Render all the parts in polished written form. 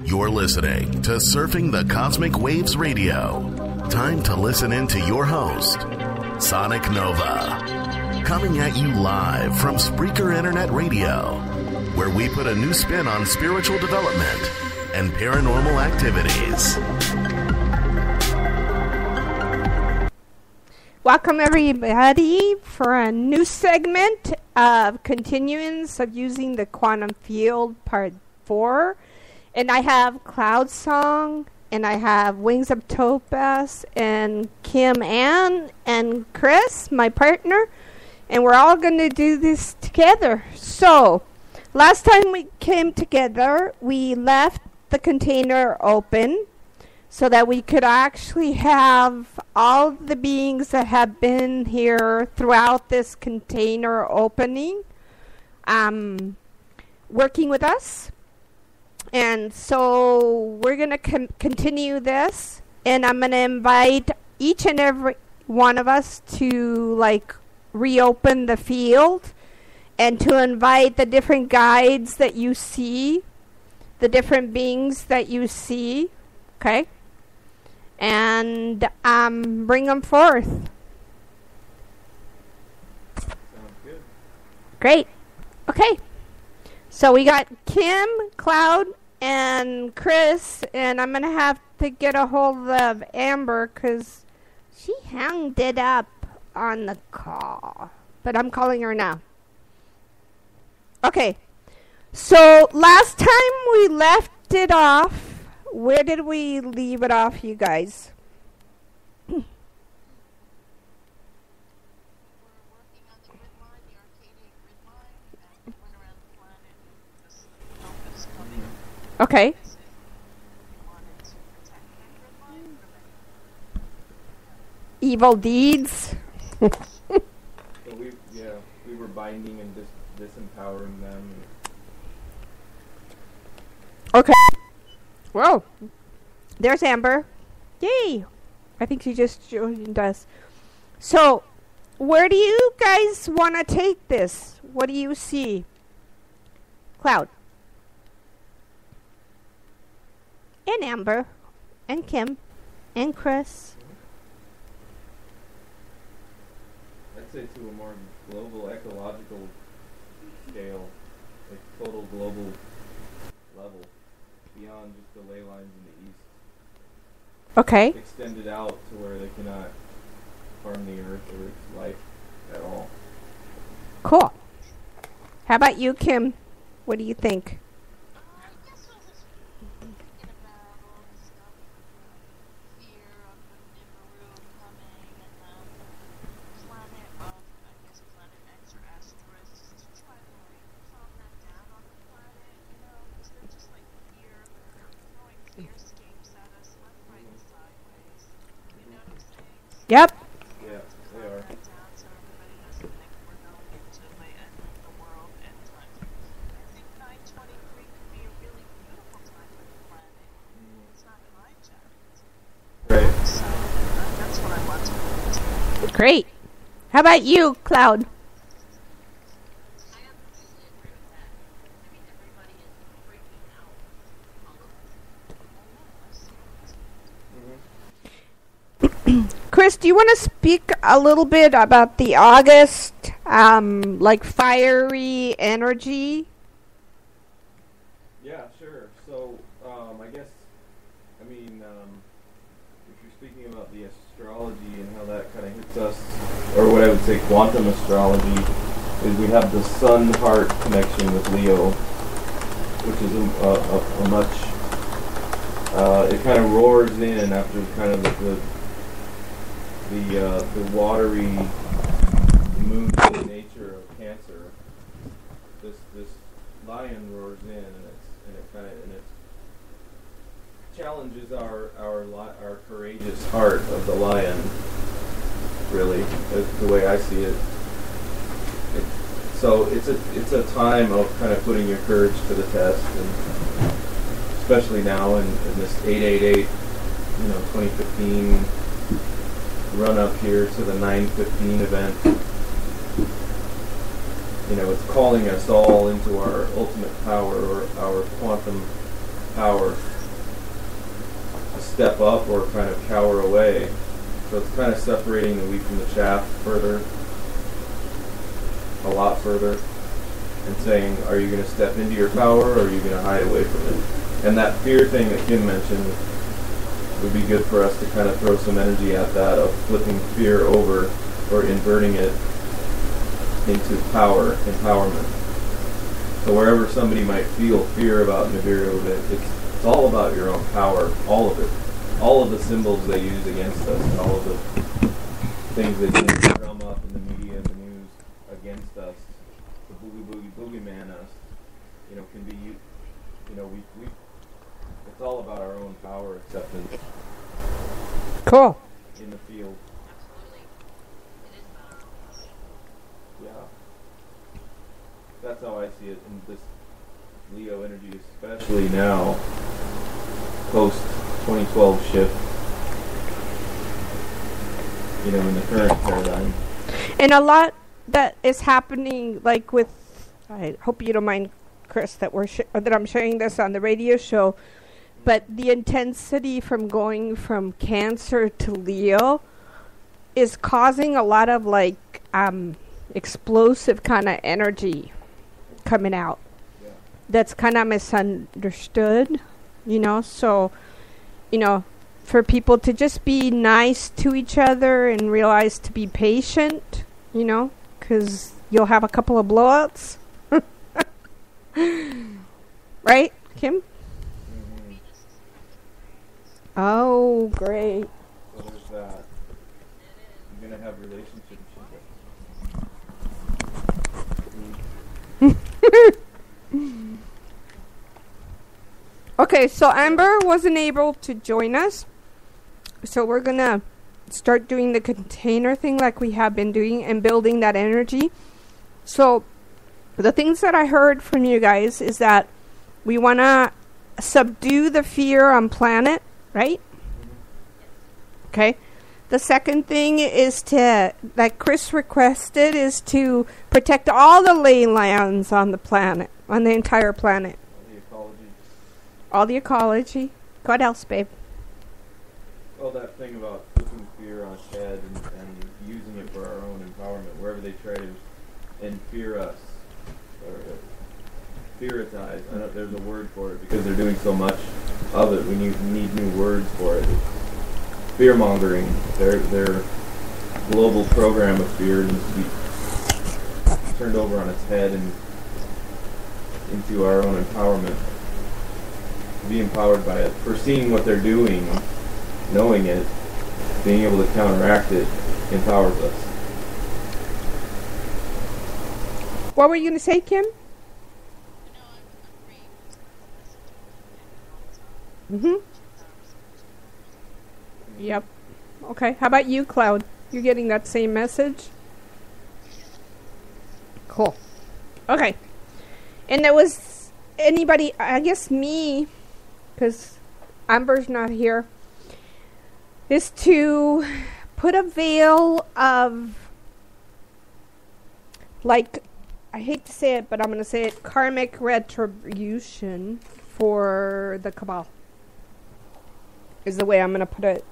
You're listening to Surfing the Cosmic Waves Radio. Time to listen in to your host, Sonic Nova. Coming at you live from Spreaker Internet Radio, where we put a new spin on spiritual development and paranormal activities. Welcome everybody for a new segment of Continuance of Using the Quantum Field Part 4. And I have Cloud Song, and I have Wings of Topaz, and Kim Ann, and Chris, my partner. And we're all going to do this together. So, last time we came together, we left the container open so that we could actually have all the beings that have been here throughout this container opening working with us. And so we're going to continue this, and I'm going to invite each and every one of us to reopen the field and to invite the different guides that you see, the different beings that you see, okay? And bring them forth. Sounds good. Great. Okay. So we got Kim, Cloud, and Chris, and I'm going to have to get a hold of Amber because she hung it up on the call. But I'm calling her now. Okay. So last time we left it off, where did we leave it off, you guys? Okay. Evil deeds. So we were binding and disempowering them. Okay. Well, there's Amber. Yay! I think she just joined us. So, where do you guys want to take this? What do you see? Cloud. And Amber, and Kim, and Chris. I'd say to a more global ecological scale, like total global level, beyond just the ley lines in the east. Okay. Extended out to where they cannot harm the earth or its life at all. Cool. How about you, Kim? What do you think? Yep. Yeah, they are. Right. That's what I want to do. Great. How about you, Cloud? Chris, do you want to speak a little bit about the August, fiery energy? Yeah, sure. So, I guess, if you're speaking about the astrology and how that kind of hits us, or what I would say quantum astrology, is we have the sun-heart connection with Leo, which is a much, it kind of roars in after kind of the watery moon nature of Cancer. This lion roars in, and it challenges our courageous heart of the lion. Really, is the way I see it. So it's a time of kind of putting your courage to the test, and especially now in this 888, 2015. Run up here to the 9:15 event. It's calling us all into our ultimate power, or our quantum power, step up or kind of cower away. So it's kind of separating the wheat from the chaff further, a lot further, and saying, are you going to step into your power or are you going to hide away from it? And that fear thing that Kim mentioned would be good for us to kind of throw some energy at that, of flipping fear over or inverting it into empowerment. So wherever somebody might feel fear about Nibiru, it's all about your own power, all of it. All of the symbols they use against us, and all of the things they drum up in the media and the news against us, the boogeyman us, can be, we it's all about our own power acceptance. Cool. In the field. Absolutely. It is about our own. Yeah. That's how I see it in this Leo energy, especially now, post 2012 shift, in the current paradigm. And a lot that is happening, like with, I hope you don't mind, Chris, that that I'm sharing this on the radio show, but the intensity from going from Cancer to Leo is causing a lot of explosive kind of energy coming out. Yeah. That's kind of misunderstood, so, for people to just be nice to each other and realize to be patient, because you'll have a couple of blowouts. Right, Kim? Mm-hmm. Oh, great. So there's that. You're going to have relationships. Okay, so Amber wasn't able to join us, so we're going to start doing the container thing like we have been doing and building that energy. So the things that I heard from you guys is that we want to subdue the fear on planet, right? Okay. The second thing is to, like Chris requested, is to protect all the laylines on the planet, on the entire planet. The ecology. All the ecology. What else, babe? Oh, that thing about flipping fear on its head and using it for our own empowerment, wherever they try to fear us, or fearitize. I know there's a word for it because they're doing so much of it. We need new words for it. Fear mongering. Their global program of fear needs to be turned over on its head and into our own empowerment. Be empowered by it. Foreseeing what they're doing, knowing it, being able to counteract it, empowers us. What were you going to say, Kim? Mm-hmm. Yep. Okay. How about you, Cloud? You're getting that same message? Cool. Okay. And there was anybody, I guess me, because Amber's not here, is to put a veil of, I hate to say it, but I'm going to say it, karmic retribution for the Cabal, is the way I'm going to put it.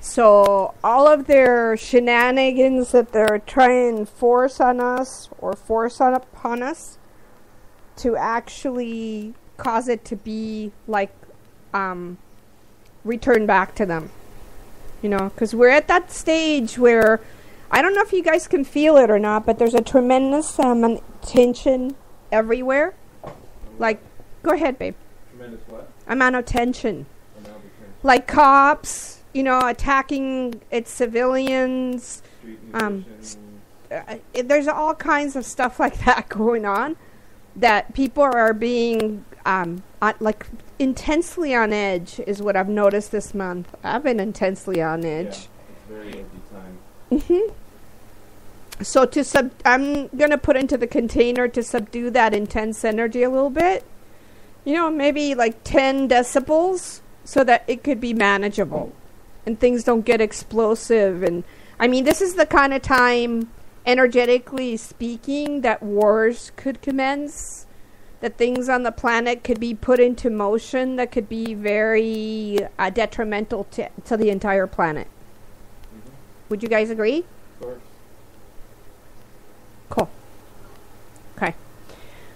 So all of their shenanigans that they're trying to force on us or force upon us to actually cause it to be returned back to them. Because we're at that stage where, I don't know if you guys can feel it or not, but there's a tremendous tension everywhere. Go ahead, babe. Tremendous what? Amount of tension. Like cops, attacking its civilians. There's all kinds of stuff like that going on, that people are being intensely on edge, is what I've noticed this month. I've been intensely on edge. Yeah, it's very edgy time. Mm-hmm. So I'm going to put into the container to subdue that intense energy a little bit. Maybe 10 decibels, so that it could be manageable and things don't get explosive. And this is the kind of time, energetically speaking, that wars could commence. that things on the planet could be put into motion that could be very detrimental to the entire planet. Mm-hmm. Would you guys agree? Of course. Cool. Okay.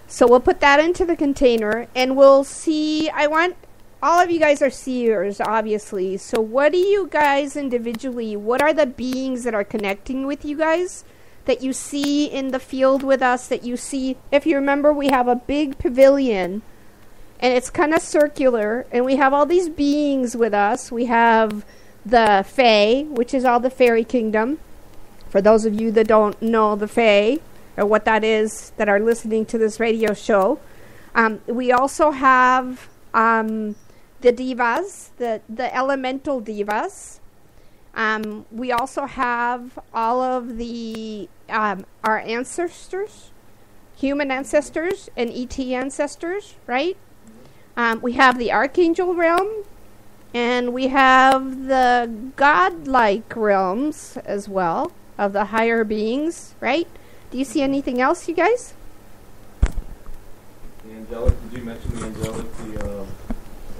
So we'll put that into the container and we'll see. I want all of you guys are seers, obviously. So what do you guys individually, what are the beings that are connecting with you guys that you see in the field with us, that you see? If you remember, we have a big pavilion and it's kind of circular and we have all these beings with us. We have the Fae, which is all the fairy kingdom. For those of you that don't know the Fae or what that is that are listening to this radio show, we also have the divas, the elemental divas. We also have all of the our ancestors, human ancestors and ET ancestors, right? We have the archangel realm, and we have the godlike realms as well of the higher beings, right? Do you see anything else, you guys? The angelic, did you mention the angelic, the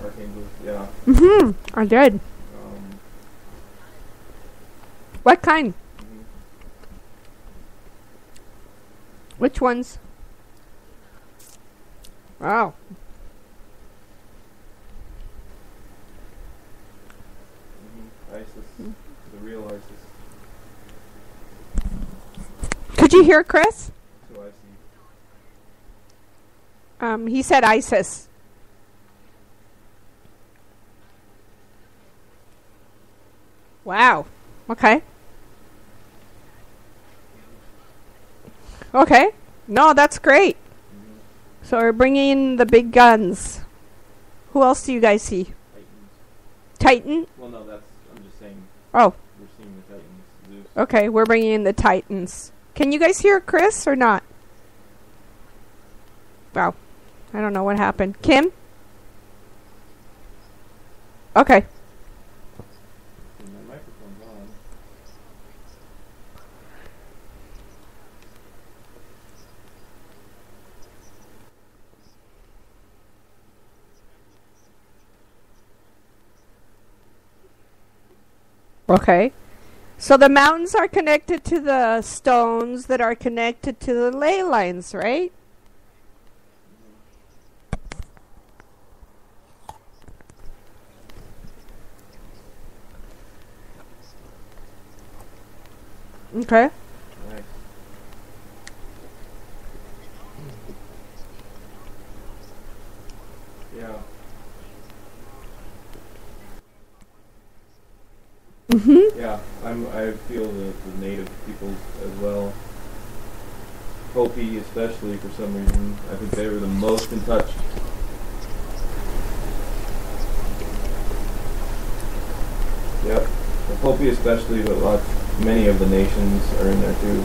archangels? Yeah. Mm-hmm. I did. What kind? Mm-hmm. Which ones? Wow. Mm-hmm. Isis, the real Isis. Could you hear Chris? That's who I see. He said ISIS. Wow. Okay. Okay. No, that's great. Mm-hmm. So we're bringing in the big guns. Who else do you guys see? Titans. Titan? Well, no, that's, I'm just saying, Oh, we're seeing the Titans. Zeus. okay. We're bringing in the Titans. Can you guys hear Chris or not? Wow. I don't know what happened. Kim? Okay. And my microphone's on. Okay. So the mountains are connected to the stones that are connected to the ley lines, right? Okay. Nice. Yeah. Mm-hmm. Yeah, I feel the native peoples as well. Hopi especially, for some reason. I think they were the most in touch. Yep. The Hopi especially, but many of the nations are in there too.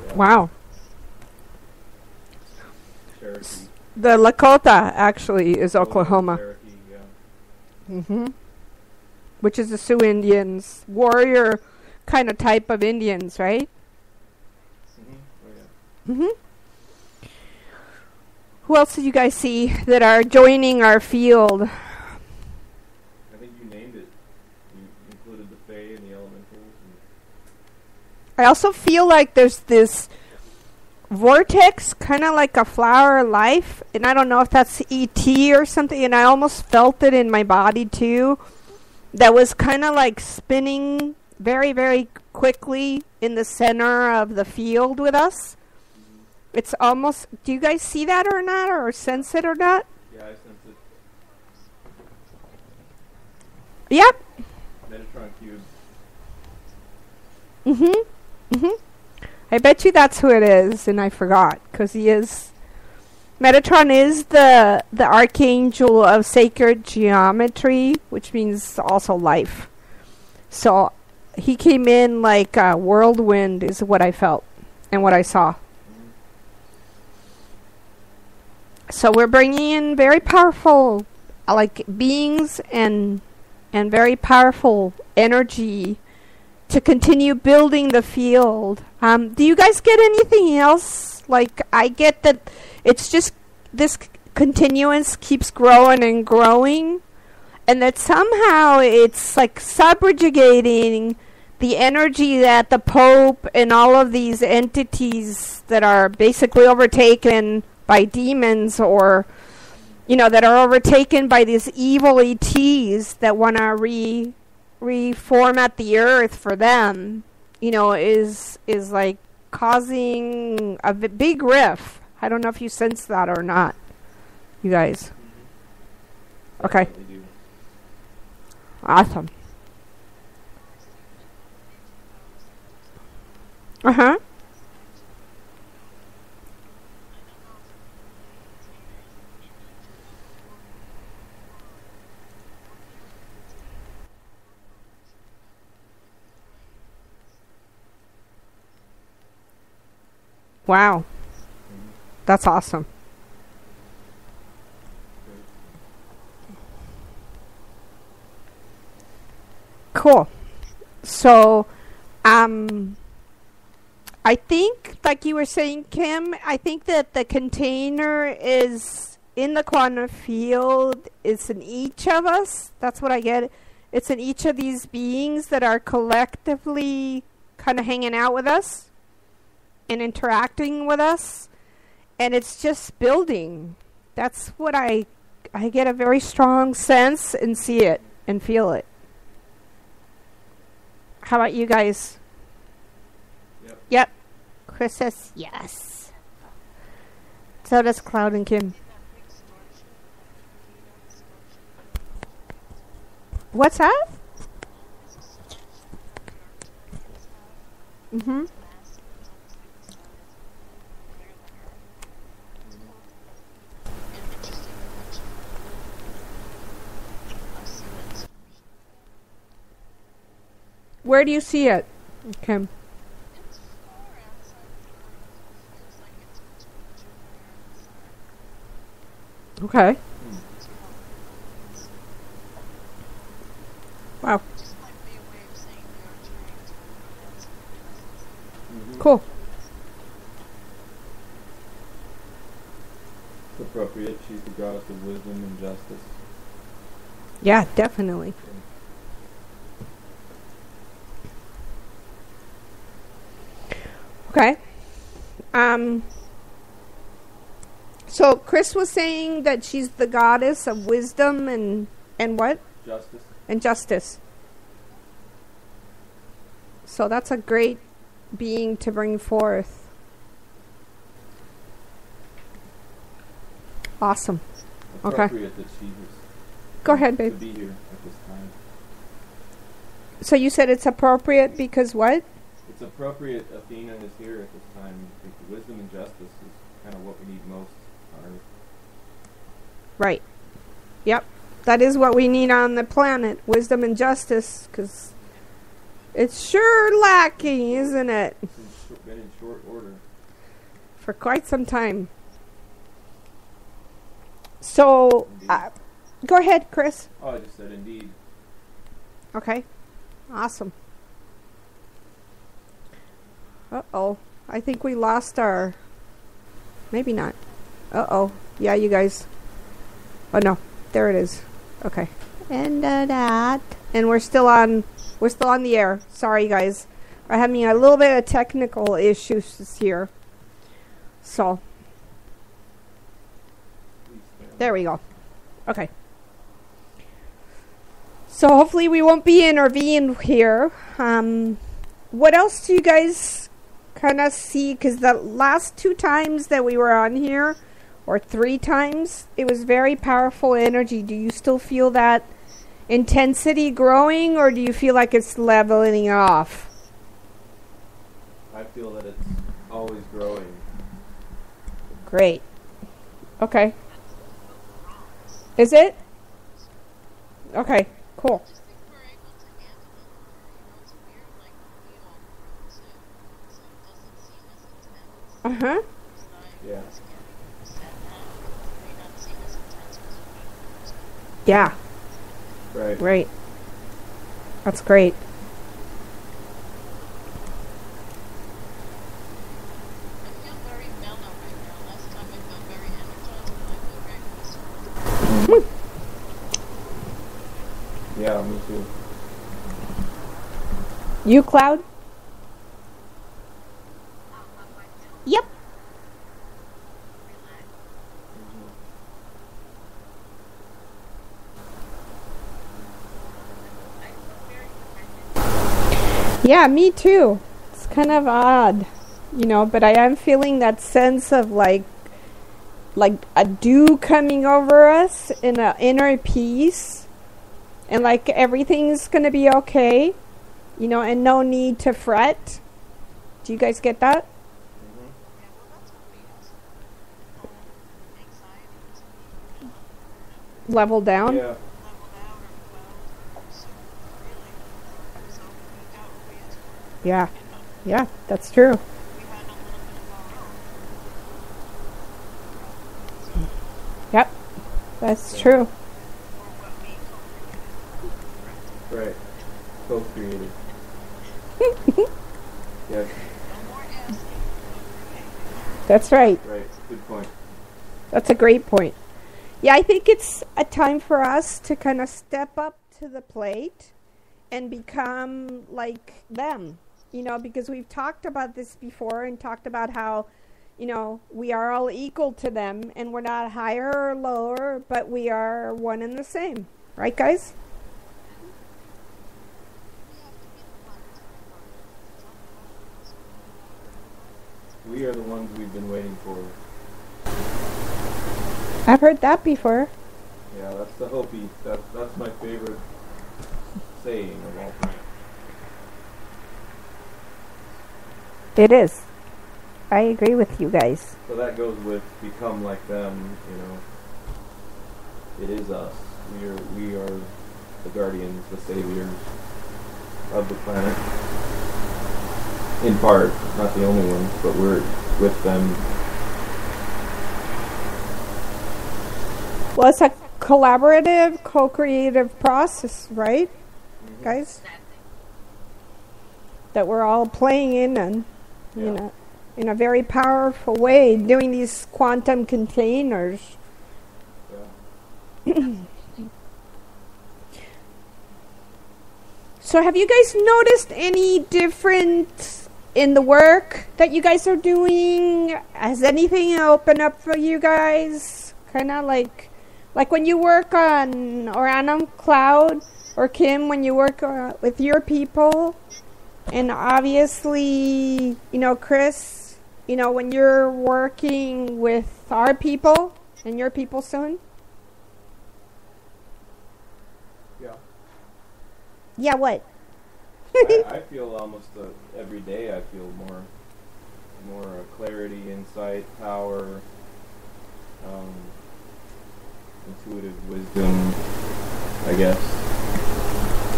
Yeah. Wow. Cherokee. The Lakota actually is Oklahoma. Cherokee, yeah. Mm-hmm. Which is the Sioux Indians, warrior kind of type of Indians, right? Mm-hmm. Oh, yeah. Mm-hmm. Who else did you guys see that are joining our field? I think you named it. You included the Fae and the elementals. I also feel like there's this vortex, kind of like a flower of life, and I don't know if that's ET or something, and I almost felt it in my body too, that was kind of like spinning very, very quickly in the center of the field with us. It's almost, do you guys see that or not, or sense it or not? Yeah, I sense it. Yep. Metatron cube. Mm-hmm. Mm-hmm. I bet you that's who it is, and I forgot, because he is... Metatron is the archangel of sacred geometry, which means also life. So he came in like a whirlwind is what I felt and what I saw. So we're bringing in very powerful like beings and very powerful energy to continue building the field. Do you guys get anything else? Like, I get that it's just this continuance keeps growing and growing, and that somehow it's like subjugating the energy that the Pope and all of these entities that are basically overtaken by demons, or that are overtaken by these evil ETs that want to reformat the earth for them, is like causing a big rift. I don't know if you sense that or not, you guys. Okay. Awesome. Uh-huh. Wow. That's awesome. Cool. So, I think, like you were saying, Kim, I think that the container is in the quantum field. It's in each of us. That's what I get. It's in each of these beings that are collectively kind of hanging out with us and interacting with us. And it's just building. That's what I get a very strong sense and see it and feel it. How about you guys? Yep. Chris says yes. So does Cloud and Kim. What's that? Mm-hmm. Where do you see it, Kim? Okay. Wow. Cool. It's appropriate. She's the goddess of wisdom and justice. Yeah, definitely. Okay. So Chris was saying that she's the goddess of wisdom and what? Justice. And justice. So that's a great being to bring forth. Awesome. Okay. Appropriate that she was Go ahead, babe. to be here at this time. So you said it's appropriate because what? It's appropriate Athena is here at this time. I think wisdom and justice is kind of what we need most on Earth. Right. Yep. That is what we need on the planet. Wisdom and justice, because it's sure lacking, isn't it? It's been in short order. For quite some time. So, go ahead, Chris. Oh, I just said indeed. Okay. Awesome. Uh-oh. I think we lost our... Maybe not. Uh-oh. Yeah, you guys. Oh, no. There it is. Okay. And that. And we're still on the air. Sorry, guys. We're having a little bit of technical issues here. So. There we go. Okay. So hopefully we won't be intervened here. What else do you guys kind of see? Because the last 2 times that we were on here, or 3 times, it was very powerful energy. Do you still feel that intensity growing, or do you feel like it's leveling off? I feel that it's always growing. Great. Okay. Is it? Okay, cool. Uh-huh. Yeah. Yeah. Right. Right. That's great. You, Cloud? Yep. Yeah, me too. It's kind of odd, but I am feeling that sense of like a dew coming over us in an inner peace, and like everything's gonna be okay, and no need to fret. Do you guys get that? Level down? Yeah. Yeah, that's true. Yep, that's true. Right. Co-created. Yeah. That's right. Right. Good point. That's a great point. Yeah, I think it's a time for us to kind of step up to the plate and become like them, because we've talked about this before and talked about how, we are all equal to them and we're not higher or lower, but we are one and the same. Right, guys? We are the ones we've been waiting for. I've heard that before. Yeah, that's the Hopi. That's my favorite saying of all time. It is. I agree with you guys. So that goes with become like them, It is us. We are the guardians, the saviors of the planet. In part, not the only ones, but we're with them. Well, it's a collaborative, co-creative process, right, guys? That we're all playing in, and in a very powerful way, doing these quantum containers. Yeah. So have you guys noticed any difference in the work that you guys are doing? Has anything opened up for you guys? Kind of like when you work on, or Anam, Cloud, or Kim, when you work with your people, and obviously, Chris, when you're working with our people and your people soon. Yeah. Yeah, what? I feel almost every day. I feel more clarity, insight, power, intuitive wisdom. I guess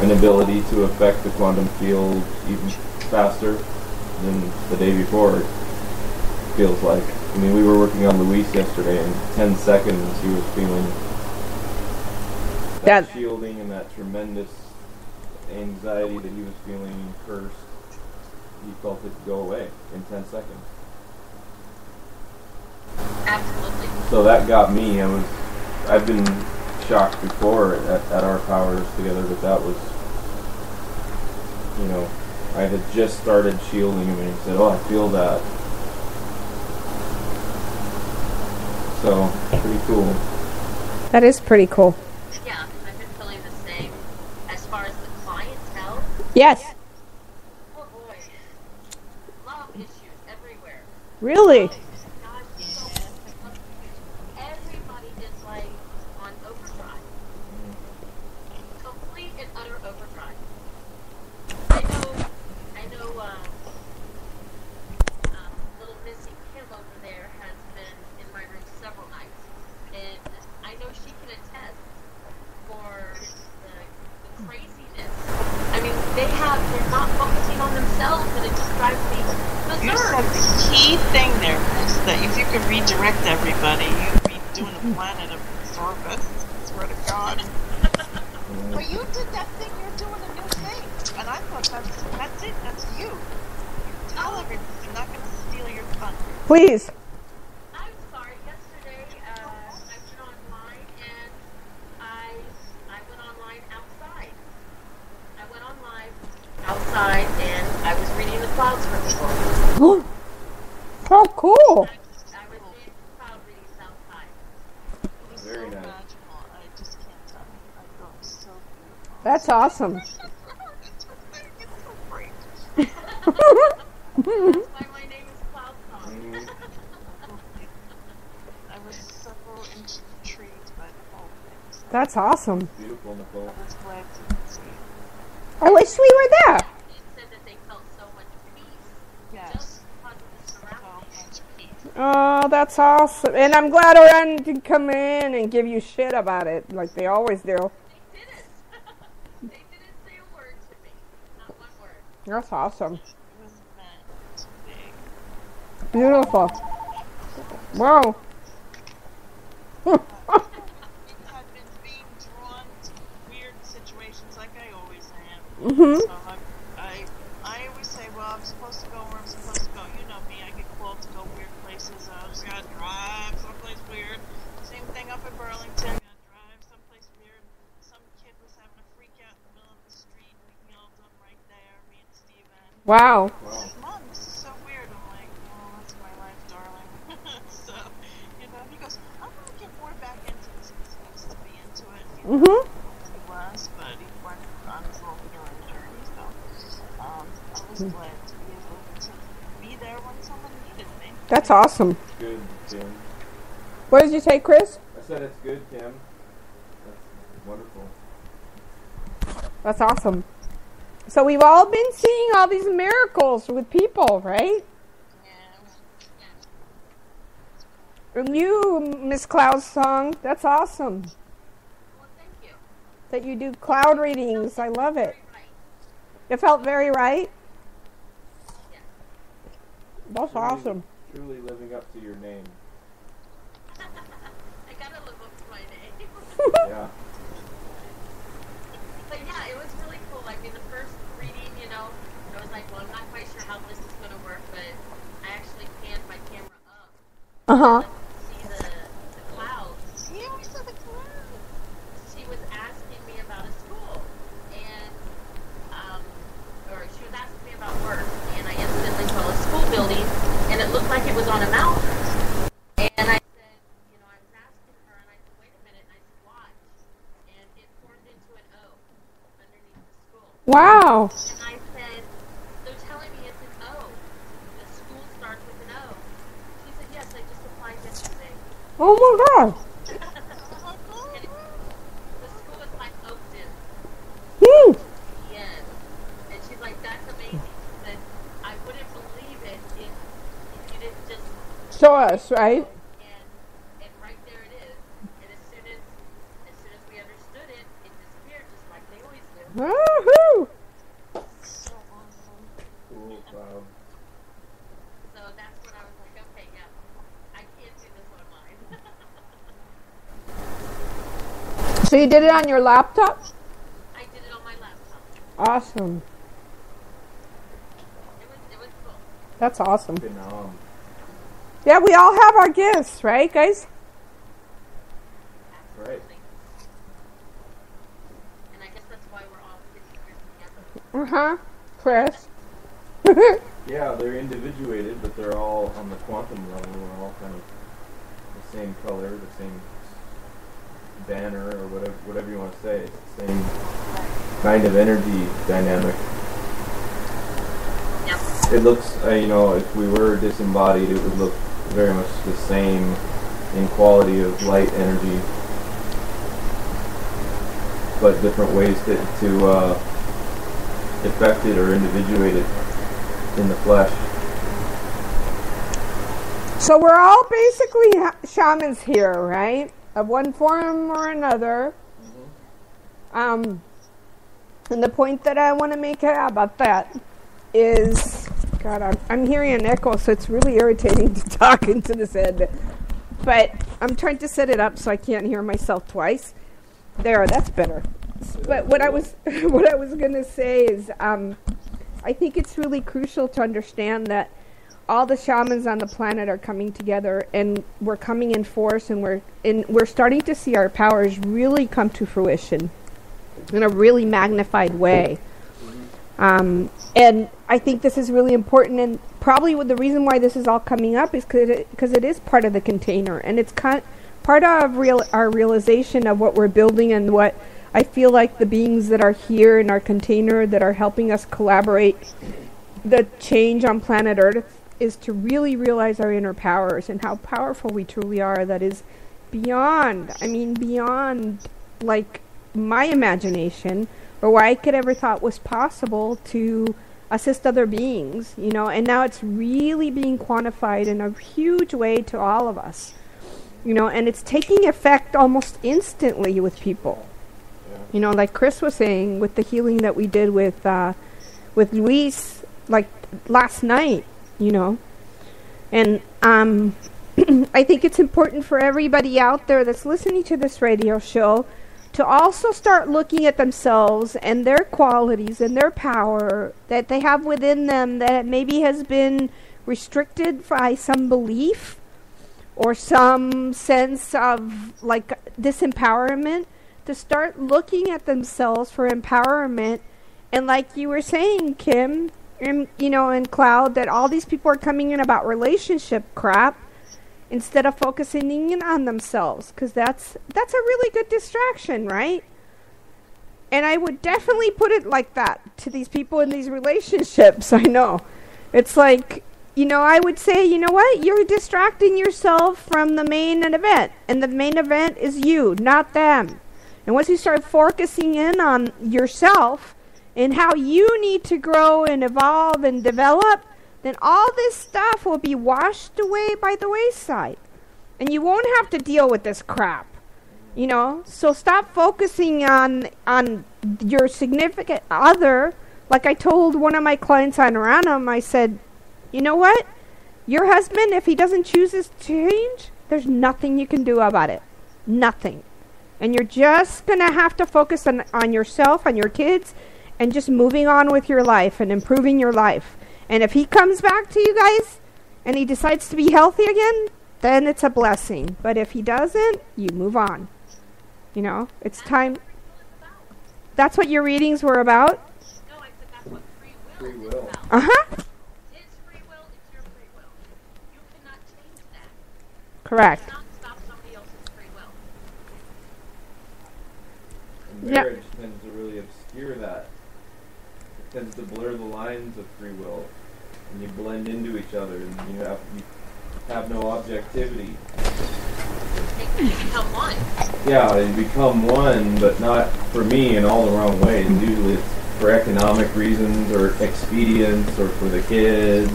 an ability to affect the quantum field even faster than the day before. It feels like. I mean, we were working on Luis yesterday, and 10 seconds he was feeling that shielding and that tremendous anxiety that he was feeling cursed. He felt it go away in 10 seconds. Absolutely. So that got me. I've been shocked before at our powers together, but that was, I had just started shielding him and he said, "Oh, I feel that." So, pretty cool. That is pretty cool. Yeah, I've been feeling the same. As far as the clientele, Yes. oh boy, love issues everywhere. Really? God, so everybody is like on overdrive. Complete and utter overdrive. I know, little Missy Kim over there has been in my room several nights, and I know she can attest for the craziness. I mean, they're not focusing on themselves, and it just drives me You berserk. said the key thing there is that if you could redirect everybody, you'd be doing a planet of service. I swear to God. But you did that thing, you're doing a new thing. And I thought that's it, that's you. You tell everybody you're not going to steal your thunder. Please. I'm sorry. Yesterday, I went online and I went online outside. I went on live outside, clouds for people. Oh, cool. I was doing cloud readings outside. It was Very so nice. magical. I just can't tell you. I thought it was so beautiful. That's awesome. It's so great. That's why my name is Cloud Song. I was so intrigued by the whole thing. So That's awesome. Beautiful, Nicole. I was glad to see it. I wish we were there. They said that they felt so much peace Yes. just because of the So surroundings. much peace. Oh, that's awesome. And I'm glad Oran didn't come in and give you shit about it like they always do. They didn't. They didn't say a word to me. Not one word. That's awesome. It was meant to be. Beautiful. Wow. I've been being drawn to weird situations like I always am. Mm-hmm. So I always say, well, I'm supposed to go where I'm supposed to go. You know me, I get called to go weird places. I just gotta drive someplace weird. Same thing up in Burlington. Gotta drive someplace weird. Some kid was having a freak out in the middle of the street. We yelled him right there, me and Steven. Wow. Wow. Mom, this is so weird. I'm like, oh, that's my life, darling. So, you know, he goes, I'm gonna get more back into this because he used to be into it. You know, Mm-hmm. he was, but he went on his little healing journey. So, I was glad to be able to be there when someone needed me. That's awesome. Good, Kim. What did you say, Chris? I said it's good, Kim. That's wonderful. That's awesome. So we've all been seeing all these miracles with people, right? Yeah. And you, Miss Cloud's song, that's awesome. Well, thank you. That you do cloud readings. I love it. Very right. It felt very right. Yes. That's awesome. Truly living up to your name. I gotta live up to my name. Yeah. But yeah, it was really cool. Like in the first reading, you know, I was like, well, I'm not quite sure how this is going to work, but I actually panned my camera up Uh-huh. to see the clouds. Yeah, we saw the cloud. She was asking me about a school, and or she was asking me about work, and I instantly saw a school building, and it looked like it was on a mountain. And I said, you know, I was asking her, and I said, wait a minute, and I said, watch, and it formed into an O underneath the school. Wow. And I said, they're telling me it's an O. The school starts with an O. She said, yes, I just applied yesterday. Oh my God. And the school is like Oakton. Hmm. The end. And she's like, that's amazing. She said, I wouldn't believe it if you didn't just Show us, right? and right there it is. And as soon as we understood it, it disappeared just like they always do. Woohoo. So awesome. Cool cloud. So that's when I was like, okay, yeah, I can't do this on mine. So you did it on your laptop? I did it on my laptop. Awesome. It was cool. That's awesome. Phenom. Yeah, we all have our gifts, right, guys? Right. Absolutely. And I guess that's why we're all sitting here together. Uh-huh. Chris. Yeah, they're individuated, but they're all on the quantum level. We're all kind of the same color, the same banner, or whatever you want to say. It's the same kind of energy dynamic. Yep. It looks, you know, if we were disembodied, it would look very much the same in quality of light energy, but different ways to affect it or individuate it in the flesh. So we're all basically shamans here, right? Of one form or another. And the point that I want to make about that is, God, I'm hearing an echo, so it's really irritating to talk into this head. But I'm trying to set it up so I can't hear myself twice. There, that's better. But what I was going to say is, I think it's really crucial to understand that all the shamans on the planet are coming together, and we're coming in force, and we're starting to see our powers really come to fruition in a really magnified way. And I think this is really important, and probably the reason why this is all coming up is because it is part of the container, and it's part of our realization of what we're building, and what I feel like the beings that are here in our container that are helping us collaborate the change on planet Earth is to really realize our inner powers and how powerful we truly are. That is beyond like my imagination, or what I could ever thought was possible to assist other beings, and now it's really being quantified in a huge way to all of us, and it's taking effect almost instantly with people. Like Chris was saying, with the healing that we did with Luis, like last night, and I think it's important for everybody out there that's listening to this radio show to also start looking at themselves and their qualities and their power that they have within them that maybe has been restricted by some belief or some sense of like disempowerment, to start looking at themselves for empowerment. And like you were saying, Kim, and Cloud, that all these people are coming in about relationship crap instead of focusing in on themselves, because that's a really good distraction, right? And I would definitely put it like that to these people in these relationships. I know. It's like, I would say, you know what? You're distracting yourself from the main event, and the main event is you, not them. And once you start focusing in on yourself and how you need to grow and evolve and develop, then all this stuff will be washed away by the wayside. And you won't have to deal with this crap. So stop focusing on your significant other. Like I told one of my clients on Ranum, I said, you know what? Your husband, if he doesn't choose to change, there's nothing you can do about it. Nothing. And you're just going to have to focus on yourself, on your kids, and just moving on with your life and improving your life. And if he comes back to you guys and he decides to be healthy again, then it's a blessing. But if he doesn't, you move on. It's time. That's what your readings were about? No, I said that's what free will is about. Uh-huh. It's free will, it's your free will. You cannot change that. Correct. You cannot stop somebody else's free will. And marriage tends to really obscure that. It tends to blur the lines of free will, and you blend into each other, and you have no objectivity. You become one. Yeah, you become one, but not for me in all the wrong ways. Usually it's for economic reasons or expedience or for the kids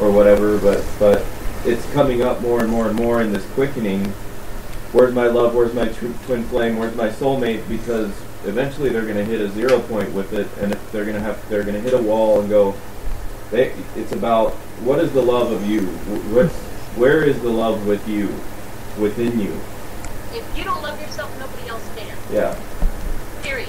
or whatever, but it's coming up more and more and more in this quickening. Where's my love? Where's my twin flame? Where's my soulmate? Because eventually they're going to hit a 0 point with it, and if they're going to hit a wall and go. It's about what is the love of you? Where is the love with you, within you? If you don't love yourself, nobody else can. Yeah. Period.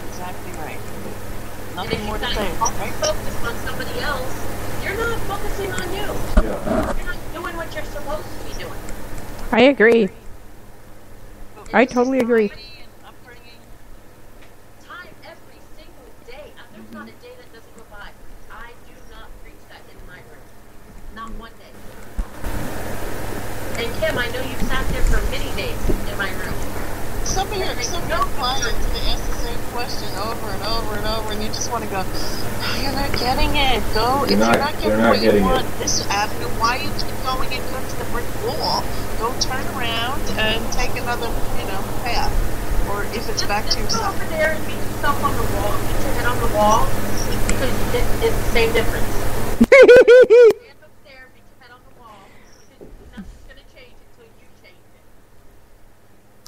Exactly right. And Nothing if more you to say, right? focus on somebody else, you're not focusing on you. Yeah. You're not doing what you're supposed to be doing. I agree. I totally agree. Time every single day. There's not a day that doesn't go by. I do not preach that in my room. Not one day. And Kim, I know you've sat there for many days in my room. Some of your clients, they ask the same question over and over and over, and you just want to go, oh, you're not getting it. Go. If you're not getting what you want, this avenue, why you keep going into the brick wall? Go turn around and take another, path. Or if it's back to yourself. Go over there and beat yourself on the wall. Beat your head on the wall. Because it's the same difference. Stand up there, beat your head on the wall. Because nothing's going to change until you change it.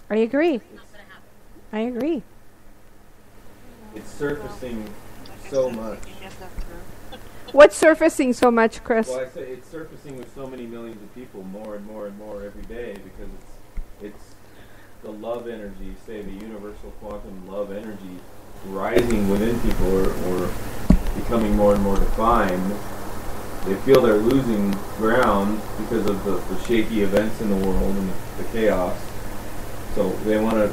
I agree. It's not going to happen. I agree. It's surfacing so much. What's surfacing so much, Chris? Well, I say it's surfacing with so many millions of people more and more and more every day, because it's the love energy, say the universal quantum love energy, rising within people or becoming more and more defined. They feel they're losing ground because of the shaky events in the world and the chaos. So they want to.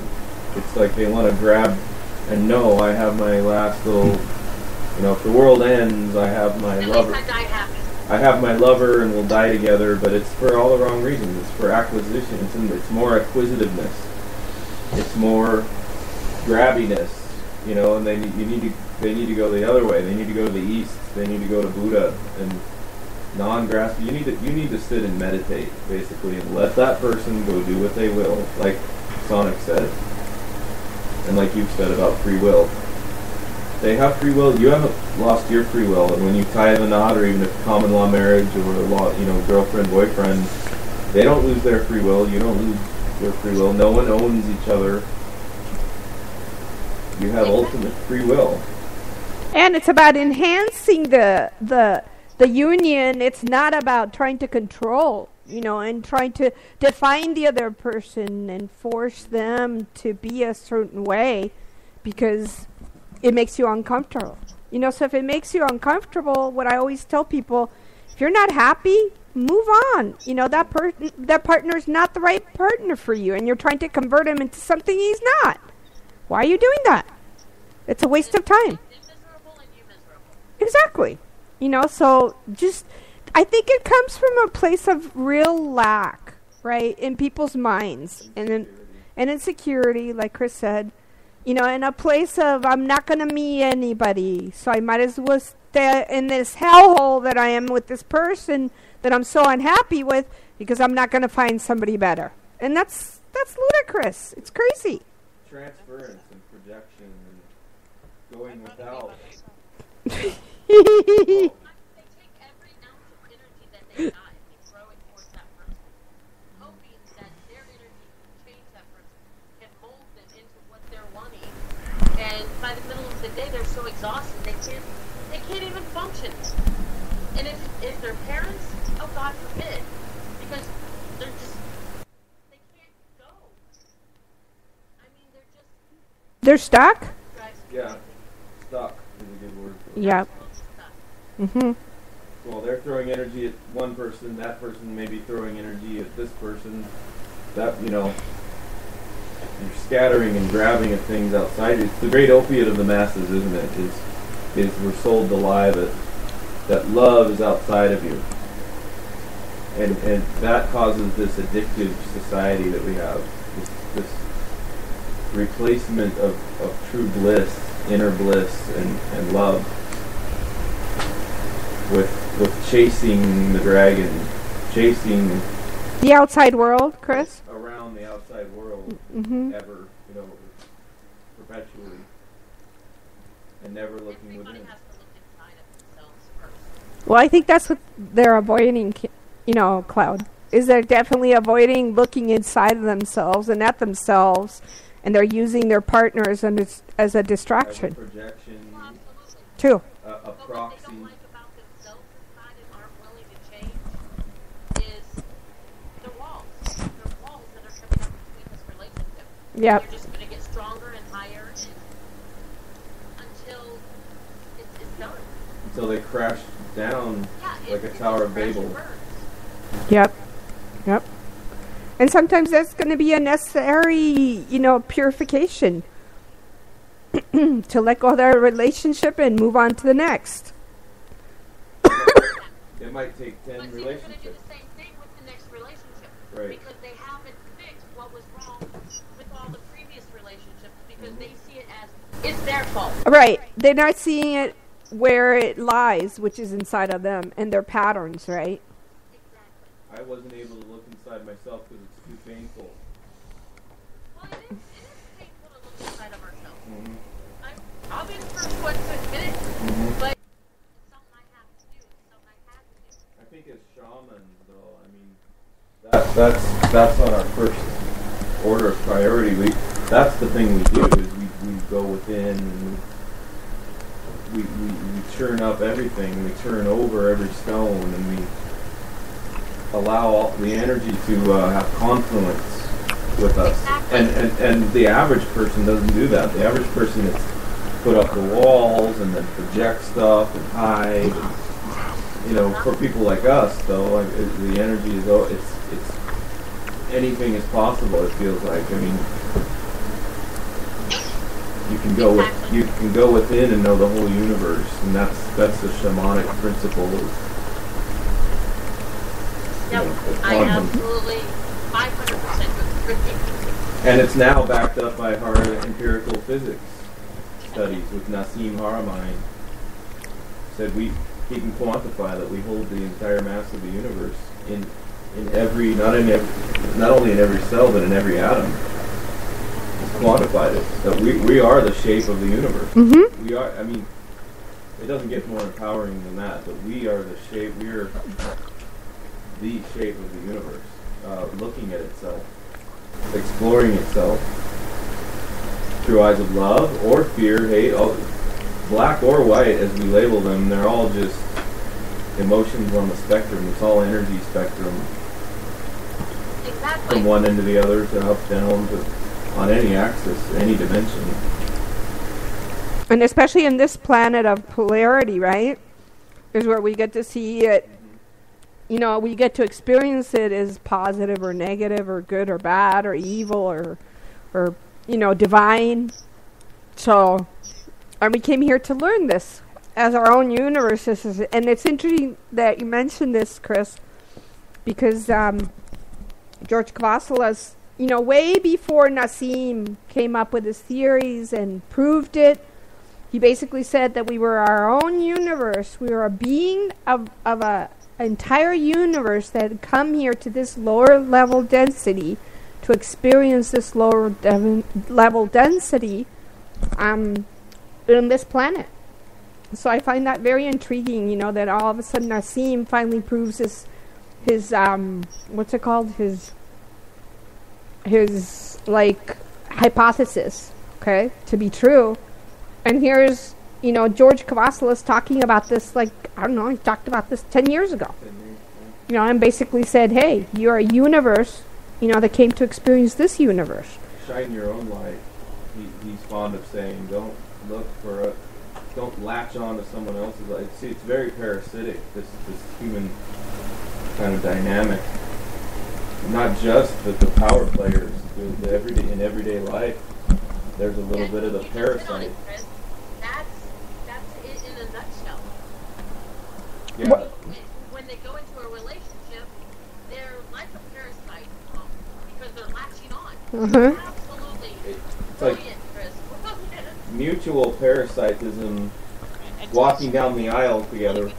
It's like they want to grab and know I have my last little, if the world ends, I have my lover. At least I die happy. I have my lover and we'll die together, but it's for all the wrong reasons. It's for acquisition. It's more acquisitiveness. It's more grabbiness, and they need to go the other way. They need to go to the east. They need to go to Buddha and non-grasping. You need to sit and meditate, basically, and let that person go do what they will, like Sonic said, and like you've said about free will. They have free will. You haven't lost your free will, and when you tie the knot, or even if common law marriage or girlfriend boyfriend, they don't lose their free will. You don't lose your free will. No one owns each other. You have ultimate free will. And it's about enhancing the union. It's not about trying to control, and trying to define the other person and force them to be a certain way because it makes you uncomfortable. So if it makes you uncomfortable, what I always tell people, if you're not happy, move on. That partner's not the right partner for you, and you're trying to convert him into something he's not. Why are you doing that? It's a waste of time. Exactly. So just, I think it comes from a place of real lack, right, in people's minds, and insecurity, like Chris said. In a place of, I'm not going to meet anybody, so I might as well stay in this hellhole that I am with this person that I'm so unhappy with because I'm not going to find somebody better. And that's ludicrous. It's crazy. Transference and projection and going without. They take every ounce of energy that they got and they throw it towards that person, hoping that their energy can change that person, can mold them into what they're wanting. And by the middle of the day, they're so exhausted they can't even function. And if they're parents, oh God forbid, because they can't go. I mean, they're stuck. Yeah, stuck is a good word for it. Yeah. Mhm. Well, they're throwing energy at one person. That person may be throwing energy at this person. That you're scattering and grabbing at things outside. It's the great opiate of the masses, isn't it? Is we're sold the lie that love is outside of you, and that causes this addictive society that we have. This replacement of true bliss, inner bliss, and love. With chasing the dragon, chasing the outside world, Chris. Around the outside world, ever, perpetually, and never looking within. Everybody has to look inside of themselves first. Well, I think that's what they're avoiding, Cloud. Is they're definitely avoiding looking inside of themselves and at themselves, and they're using their partners as a distraction. As a projection. Well, absolutely. True. A proxy. What they don't like about themselves inside and aren't willing to change is the walls. The walls that are coming up between this relationship. Yep. You're just going to get stronger and higher until it's done. Until they crash down like a it's Tower of crash and Babel. burn. Yep. And sometimes that's going to be a necessary, purification to let go of their relationship and move on to the next. It might take 10 But see, they're going to do relationships. the same thing with the next relationship. Right. Because they haven't fixed what was wrong with all the previous relationships because they see it as it's their fault. Right. They're not seeing it where it lies, which is inside of them and their patterns, right? I wasn't able to look inside myself because it's too painful. Well, it is painful to look inside of ourselves. I'll be the first one to admit it, but it's something I have to do. It's something I have to do. I think as shamans, though, that's on our first order of priority. That's the thing we do is we go within and we churn up everything. We turn over every stone and we allow all the energy to have confluence with us. Exactly. And the average person doesn't do that. The average person is put up the walls and then project stuff and hide. And, for people like us, though, the energy is it's anything is possible. It feels like. I mean, You can go you can go within and know the whole universe, and that's the shamanic principle of, Yep, I absolutely 500% agree. and it's now backed up by hard empirical physics studies with Nassim Haramein. Said he can quantify that we hold the entire mass of the universe in every not only in every cell but in every atom. He's quantified it that we are the shape of the universe. Mm-hmm. We are. I mean, it doesn't get more empowering than that. But we are the shape. We're the shape of the universe, looking at itself, exploring itself through eyes of love or fear, hate, black or white, as we label them. They're all just emotions on the spectrum. It's all energy spectrum. Exactly. From one end to the other, to up, down, to on any axis, any dimension. And especially in this planet of polarity, right? Is where we get to see it. You know, we get to experience it as positive or negative or good or bad or evil or divine. So, and we came here to learn this as our own universes. And it's interesting that you mentioned this, Chris, because George Kavasalas, way before Nassim came up with his theories and proved it, he basically said that we were our own universe. We were a being of a entire universe that had come here to this lower level density to experience this lower level density in this planet. So I find that very intriguing, that all of a sudden Nassim finally proves his what's it called? His hypothesis, okay, to be true. And here's, George Kavasalas talking about this, he talked about this 10 years ago. And basically said, hey, you're a universe, that came to experience this universe. Shine your own light. He's fond of saying, don't latch on to someone else's light. See, it's very parasitic, this human kind of dynamic. Not just the power players, in everyday life, there's a little bit of the parasite. That's it in a nutshell. Yeah. When they go into a relationship, they're like a parasite because they're latching on. Mm-hmm. Absolutely. It's like Chris. mutual parasitism, walking down the aisle together.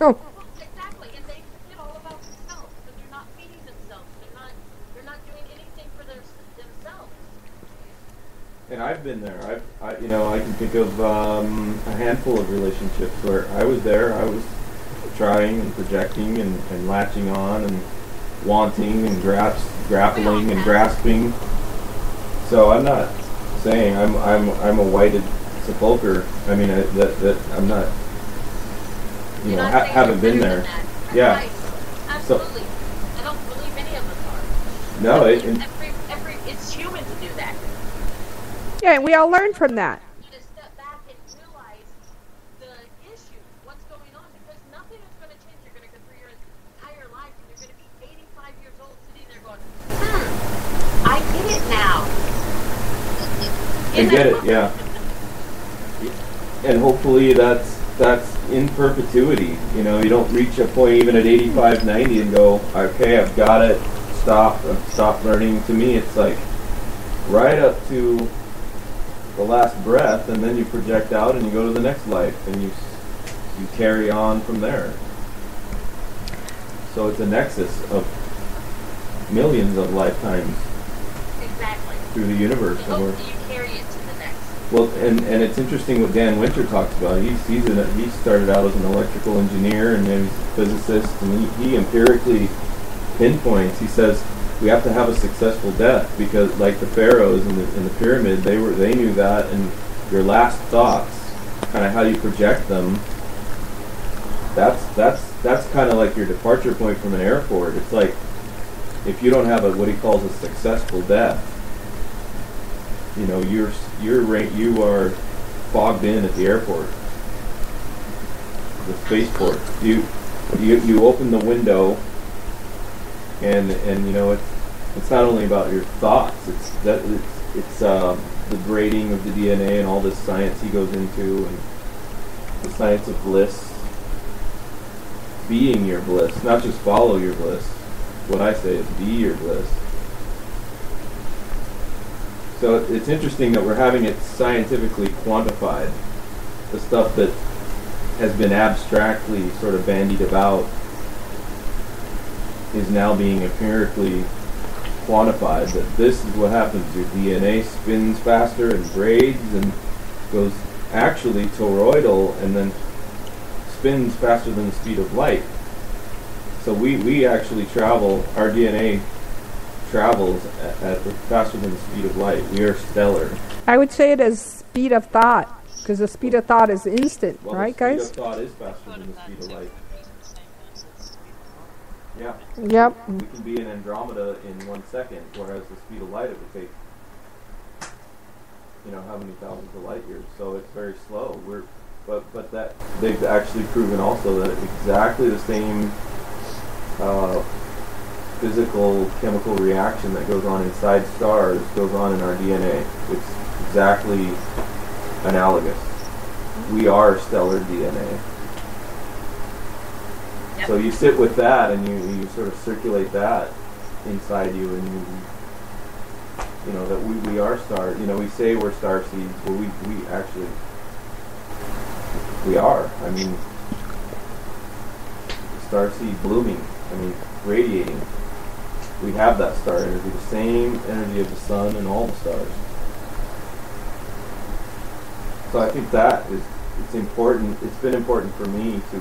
Oh. Exactly, and they forget all about themselves, but they're not feeding themselves. They're not doing anything for themselves. And I've been there. I can think of a handful of relationships where I was there. I was trying and projecting and latching on and wanting and grappling and grasping. So I'm not saying I'm a whited sepulcher. I mean that I'm not. Haven't been there. Yeah. Right. Absolutely. I don't believe any of us are. No, it's human to do that. Yeah, and we all learn from that. You just step back and realize the issue, what's going on, because nothing is going to change. You're going to go through your entire life, and you're going to be 85 years old, sitting there going, I get it now. I get it, yeah. And hopefully that's in perpetuity. You don't reach a point even at 85, 90 and go, okay, I've got it, stop learning. To me, it's like right up to the last breath, and then you project out and you go to the next life, and you carry on from there. So it's a nexus of millions of lifetimes. Exactly. Through the universe. You carry it to the next. Well, and it's interesting what Dan Winter talks about. He started out as an electrical engineer, and then he's a physicist, and he empirically pinpoints. He says we have to have a successful death because, like the pharaohs in the pyramid, they knew that, and your last thoughts, kind of how you project them. That's kind of like your departure point from an airport. It's like if you don't have what he calls a successful death, you are fogged in at the airport, the spaceport. You open the window, and it's not only about your thoughts. It's the grading of the DNA and all this science he goes into, and the science of bliss, being your bliss, not just follow your bliss. What I say is be your bliss. So it's interesting that we're having it scientifically quantified. The stuff that has been abstractly sort of bandied about is now being empirically quantified, that this is what happens. Your DNA spins faster and braids and goes actually toroidal and then spins faster than the speed of light. So we actually travel, our DNA travels at faster than the speed of light. We are stellar. I would say it as speed of thought, because the speed of thought is instant, Well, right, the speed guys? of thought is faster than the speed of light. Yeah. Yep. We can be in Andromeda in 1 second, whereas the speed of light it would take, how many thousands of light years. So it's very slow. But that they've actually proven also that exactly the same physical chemical reaction that goes on inside stars goes on in our DNA. It's exactly analogous. We are stellar DNA. Yep. So you sit with that and you sort of circulate that inside you, and that we are stars. We say we're star seeds, but we actually we are. I mean, star seed blooming. I mean, radiating. We have that star energy, the same energy of the sun and all the stars. So I think it's important. It's been important for me to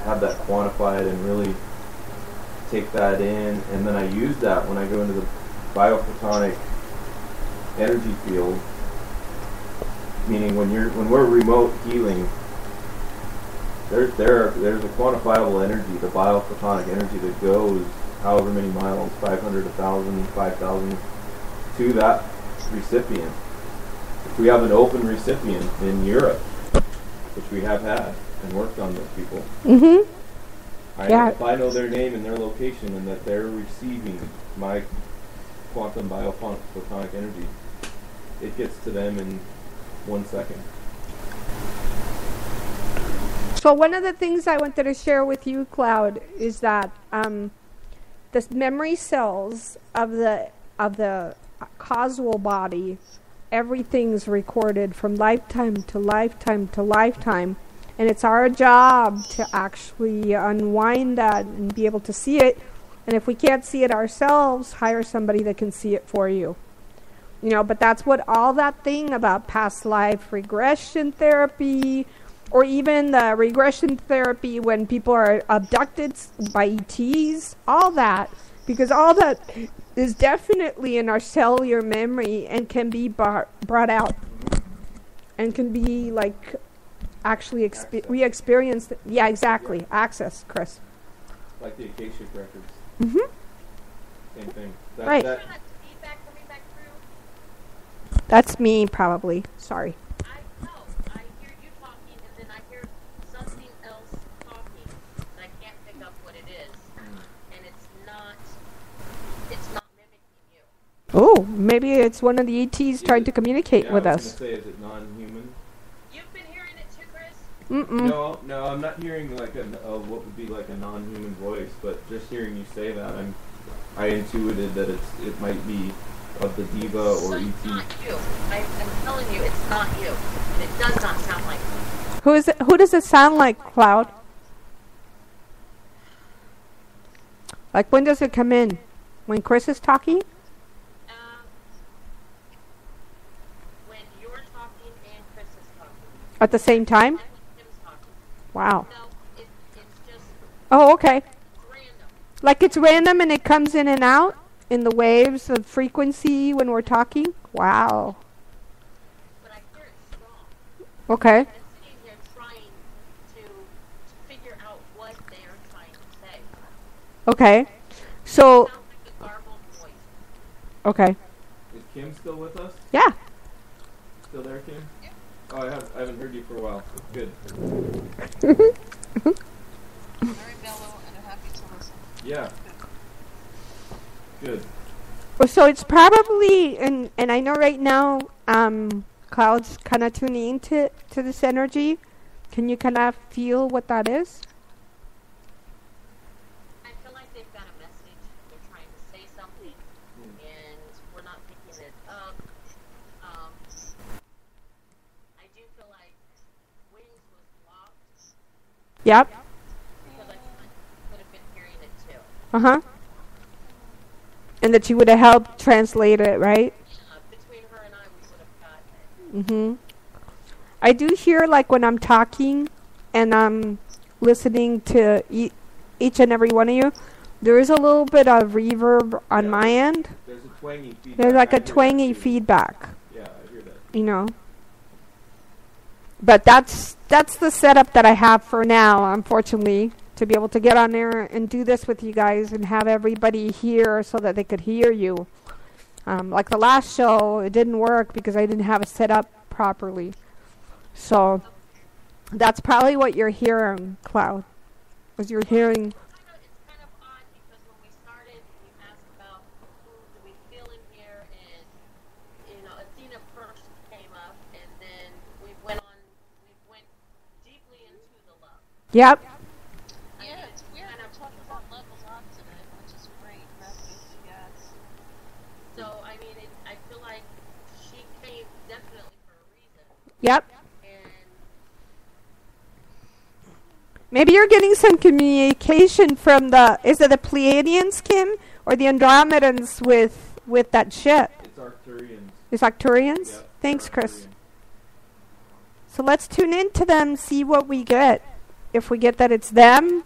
have that quantified and really take that in, and then I use that when I go into the biophotonic energy field. Meaning, when we're remote healing, there's a quantifiable energy, the biophotonic energy that goes however many miles, 500, 1,000, 5,000, to that recipient. If we have an open recipient in Europe, which we have had and worked on those people, Mm-hmm. if I know their name and their location and that they're receiving my quantum biophotonic energy, it gets to them in 1 second. So one of the things I wanted to share with you, Cloud, is that the memory cells of the causal body, everything's recorded from lifetime to lifetime to lifetime, and it's our job to actually unwind that and be able to see it. And if we can't see it ourselves, hire somebody that can see it for you. But that's what all that thing about past life regression therapy, or even the regression therapy when people are abducted by ETs, all that, because all that is definitely in our cellular memory and can be brought out and can be like actually we experienced. Yeah, exactly. Access, Chris. Like the Akashic records. Mm-hmm. Same thing. Right. Feedback coming back through. That's me, probably. Sorry. I hear you talking, and then I hear something else talking, and I can't pick up what it is, and it's not mimicking you. Oh, maybe it's one of the ETs trying to communicate with I was us. gonna say, is it non-human? You've been hearing it too, Chris? Mm-mm. No, I'm not hearing like what would be like a non-human voice, but just hearing you say that, I intuited that it might be of the diva or ET. It's not you. I'm telling you, it's not you. And it does not sound like you. Who is it? Who does it sound like, Cloud? Like, when does it come in? When Chris is talking? When you're talking and Chris is talking. At the same time? And when Tim's talking. Wow. No, it's just Oh, okay. random. Like it's random and it comes in and out in the waves of frequency when we're talking? Wow. But I hear it strong. Okay. I'm sitting here trying to figure out what they're trying to say. Okay. So, It sounds like a garbled voice. okay. Is Kim still with us? Yeah. Still there, Kim? Yeah. Oh, I haven't heard you for a while. Good. Very mellow and happy to listen. Yeah. Good. So it's probably, and I know right now, Cloud's kind of tuning into this energy. Can you kind of feel what that is? I feel like they've got a message. They're trying to say something, and we're not picking it up. I do feel like Wings was blocked Yep. because I could have been hearing it too. Uh-huh. And that you would have helped translate it, right? Between her and I, we would have gotten it. Mm-hmm. I do hear, like, when I'm talking and I'm listening to each and every one of you, there is a little bit of reverb on my end. There's a twangy feedback. There's like a twangy feedback, Yeah, I hear that. you know. But that's the setup that I have for now, unfortunately, to be able to get on there and do this with you guys and have everybody here so that they could hear you. Like the last show, it didn't work because I didn't have it set up properly. So that's probably what you're hearing, Cloud. Was you're hearing... It's kind of odd because when we started, we asked about who do we feel in here, and Athena first came up, and then we went deeply into the love. Yep. Yeah, it's weird. I'm talking about love a lot today, which is great. Message, yes. So, I mean, I feel like she came definitely for a reason. Yep. And Maybe you're getting some communication from is it the Pleiadians, Kim, or the Andromedans with that ship? It's Arcturians. It's Arcturians? Yep, Thanks, Arcturian. Chris. So let's tune into them, see what we get. If we get that it's them.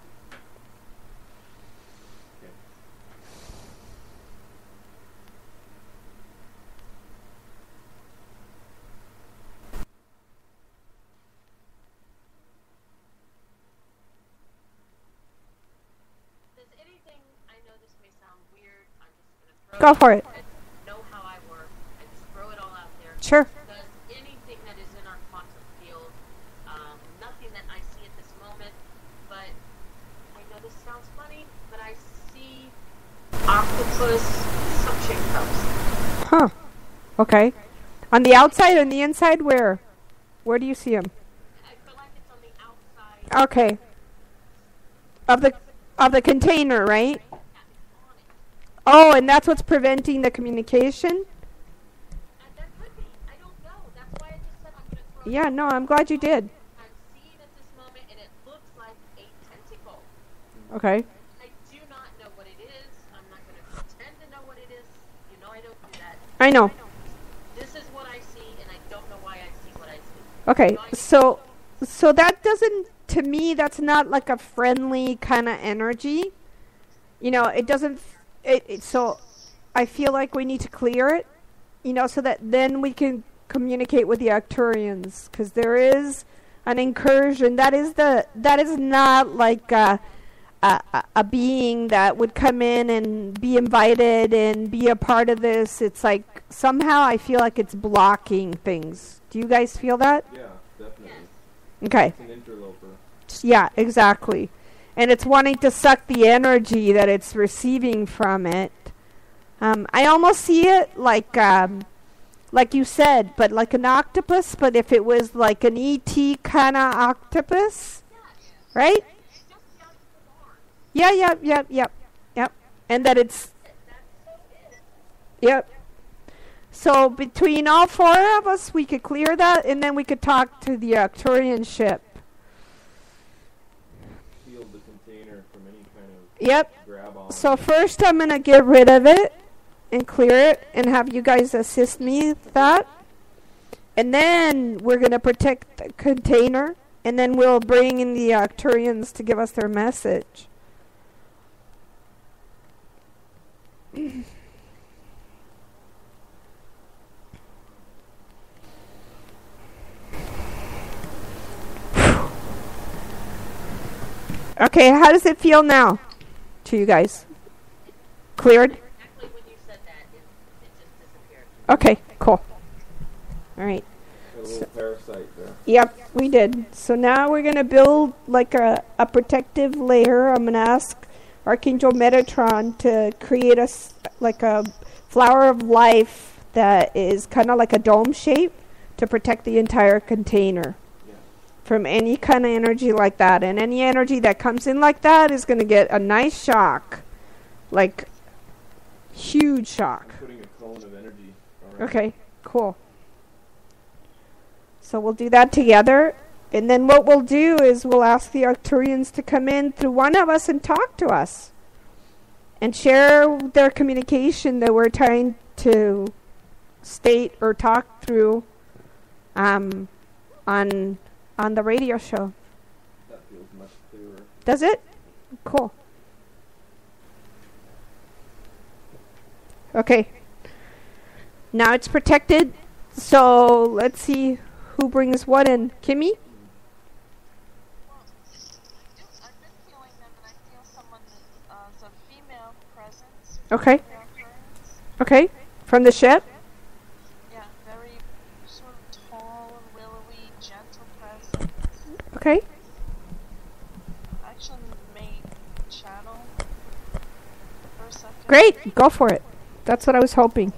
does anything, I know this may sound weird, I'm just going to throw Go for it. I know how I work. I just throw it all out there. Sure. Does anything that is in our quantum field, nothing that I see at this moment, but I know this sounds funny, but I see octopus suction cups. Huh. Okay. On the outside or on the inside? Where? Where do you see them? I feel like it's on the outside. Okay. Of the container, right? Yeah, it's on it. Oh, and that's what's preventing the communication? And that could be. I don't know. That's why I just said I'm going to throw it Yeah, out no, there. I'm glad you did. I'm seeing at this moment, and it looks like a tentacle. Okay. I do not know what it is. I'm not going to pretend to know what it is. You know I don't do that. I know. This is what I see, and I don't know why I see what I see. Okay, so that doesn't, to me, that's not like a friendly kind of energy. You know, it doesn't, so I feel like we need to clear it, so that then we can communicate with the Arcturians, because there is an incursion. That is not like a being that would come in and be invited and be a part of this. It's like somehow I feel like it's blocking things. Do you guys feel that? Yeah, definitely. Okay. It's an interloper. Yeah, exactly. And it's wanting to suck the energy that it's receiving from it. I almost see it like you said, but like an octopus, but if it was like an ET kind of octopus, right? Yeah, yep. And that it's, yep. So between all four of us, we could clear that, and then we could talk to the Arcturian ship. Shield the container from any kind of Yep. grab on. So first I'm going to get rid of it and clear it and have you guys assist me with that. And then we're going to protect the container, and then we'll bring in the Arcturians to give us their message. Okay, how does it feel now to you guys? Cleared? Exactly when you said that, it just disappeared. Okay, cool. All right. Got a little parasite there. Yep, we did. So now we're going to build like a protective layer. I'm going to ask Archangel Metatron to create like a flower of life that is kind of like a dome shape to protect the entire container from any kind of energy like that. And any energy that comes in like that is going to get a nice shock, like huge shock. I'm putting a cone of energy around. Okay, cool. So we'll do that together. And then what we'll do is we'll ask the Arcturians to come in through one of us and talk to us and share their communication that we're trying to state or talk through on the radio show. That feels much clearer. Does it? Cool. Okay. Now it's protected. So let's see who brings what in. Kimmy? Well, I've been feeling them, and I feel someone that's a female presence. Okay. Female friends. Okay. From the ship? Yeah, very sort of tall and willowy, gentle presence. Okay. Actually, may channel for a second. Great. Go for it. That's what I was hoping.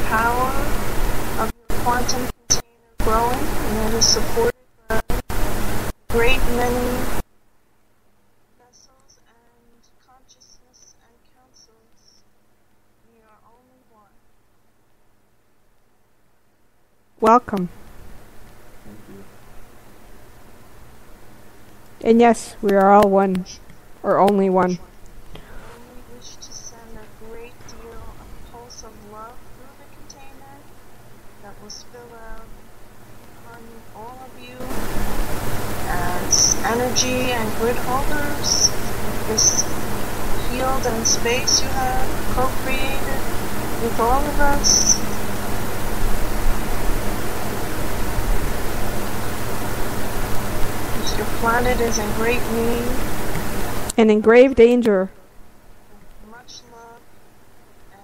Power of your quantum container growing, and it is supported by a great many vessels and consciousness and councils. We are only one. Welcome. Thank you. And yes, we are all one. Or only one. Only wish to send a great deal of pulse of love through the container that will spill out upon all of you as energy and grid holders of this field and space you have co-created with all of us. As your planet is in great need. And in grave danger. Much love and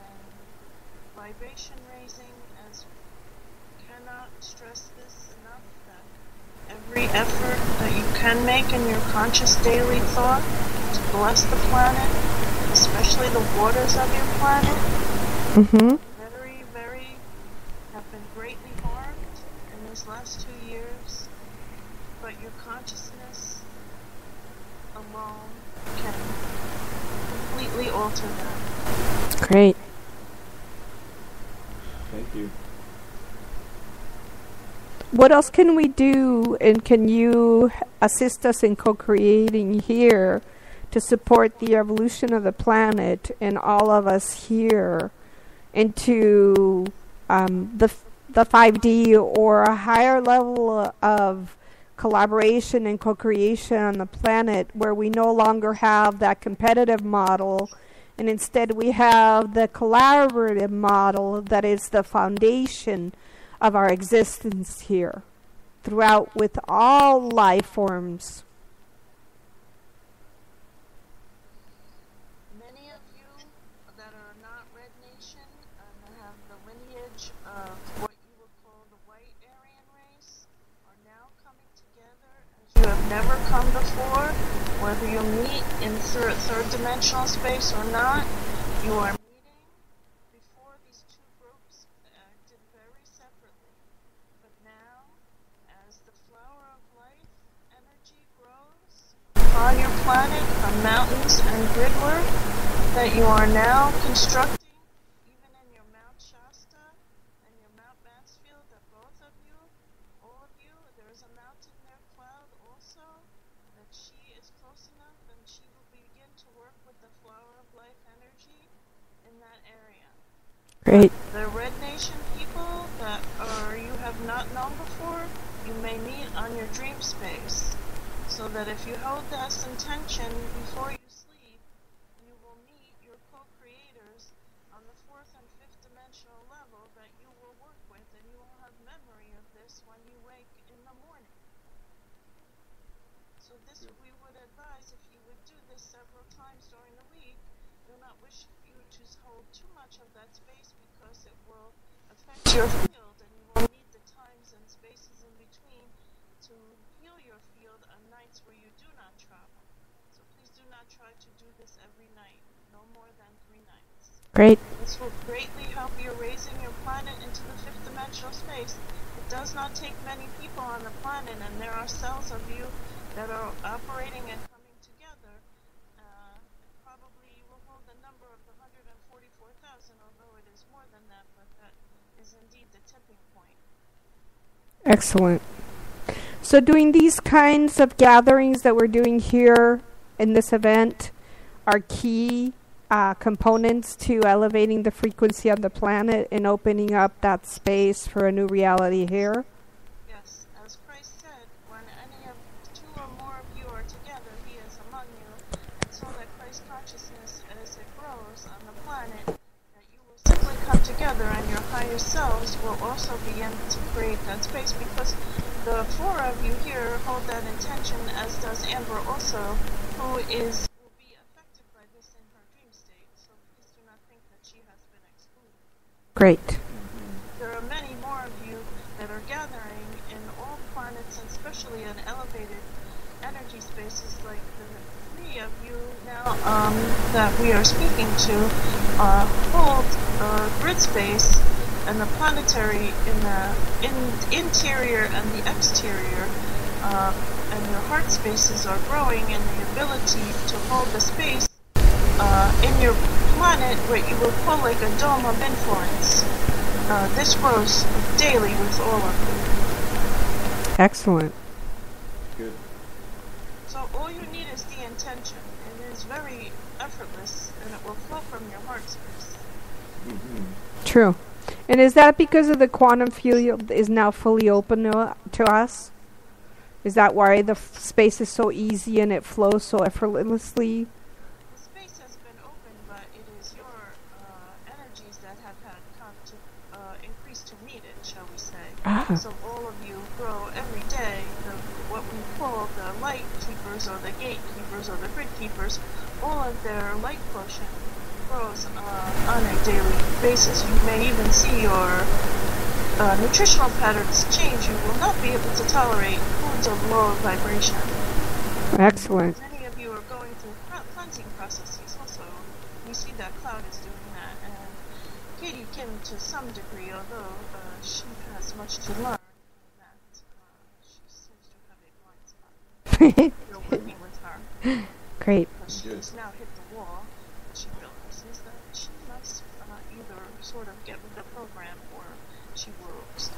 vibration raising, as cannot stress this enough, that every effort that you can make in your conscious daily thought to bless the planet, especially the waters of your planet, very, very have been greatly harmed in these last 2 years, but your consciousness alone can completely alter that. Great. Thank you. What else can we do, and can you assist us in co-creating here to support the evolution of the planet and all of us here into the 5D or a higher level of collaboration and co-creation on the planet, where we no longer have that competitive model and instead we have the collaborative model that is the foundation of our existence here throughout with all life forms. Many of you that are not Red Nation and have the lineage of what you would call the white Aryan race are now coming together as you have never come before. Whether you meet in third dimensional space or not, you are meeting. Before, these two groups acted very separately. But now, as the flower of life energy grows upon your planet from mountains and grid work that you are now constructing, even in your Mount Shasta and your Mount Mansfield, that both of you, all of you, there is a mountain there, Cloud, also, that she is close enough and she will begin to work with the flower of life energy in that area. Great. The Red Nation people that you have not known before, you may meet on your dream space. So that if you hold this intention before you sleep, you will meet your co-creators on the 4th and 5th dimension. is when you wake in the morning. So this we would advise if you would do this several times during the week. Do not wish you to hold too much of that space because it will affect your field, and you will need the times and spaces in between to heal your field on nights where you do not travel. So please do not try to do this every night, no more than 3 nights. Great. This will greatly help you raising your planet into the 5th dimensional space. It does not take many people on the planet, and there are cells of you that are operating and coming together. Probably you will hold the number of the 144,000, although it is more than that, but that is indeed the tipping point. Excellent. So doing these kinds of gatherings that we're doing here in this event are key components to elevating the frequency of the planet and opening up that space for a new reality here. Yes, as Christ said, when any of 2 or more of you are together, he is among you, and so that Christ consciousness, as it grows on the planet, that you will simply come together, and your higher selves will also begin to create that space, because the 4 of you here hold that intention, as does Amber also, who will be affected by this in her dream state. So please do not think that she has been excluded. Great. There are many more of you that are gathering in all planets, and especially in elevated energy spaces, like the 3 of you now that we are speaking to hold grid space and the planetary in the interior and the exterior, and your heart spaces are growing, and the ability to hold the space in your planet, what you will call like a dome of influence. This grows daily with all of you. Excellent. Good. So all you need is the intention. It is very effortless, and it will flow from your heart space. Mm-hmm. True. And is that because of the quantum field is now fully open to us? Is that why the space is so easy and it flows so effortlessly? The space has been open, but it is your energies that have had come to increase to meet it, shall we say. Ah. So all of you grow every day. What we call the light keepers, or the gatekeepers, or the grid keepers, all of their light quotient grows on a daily basis. You may even see your nutritional patterns change. You will not be able to tolerate foods of lower vibration. Excellent. Many of you are going through cleansing processes also. You see that Cloud is doing that, and Katie Kim to some degree, although she has much to learn, that she seems to have a blind spot. You're working with her. Great. Because she has now hit the wall, and she realizes that she must either sort of get with the program, or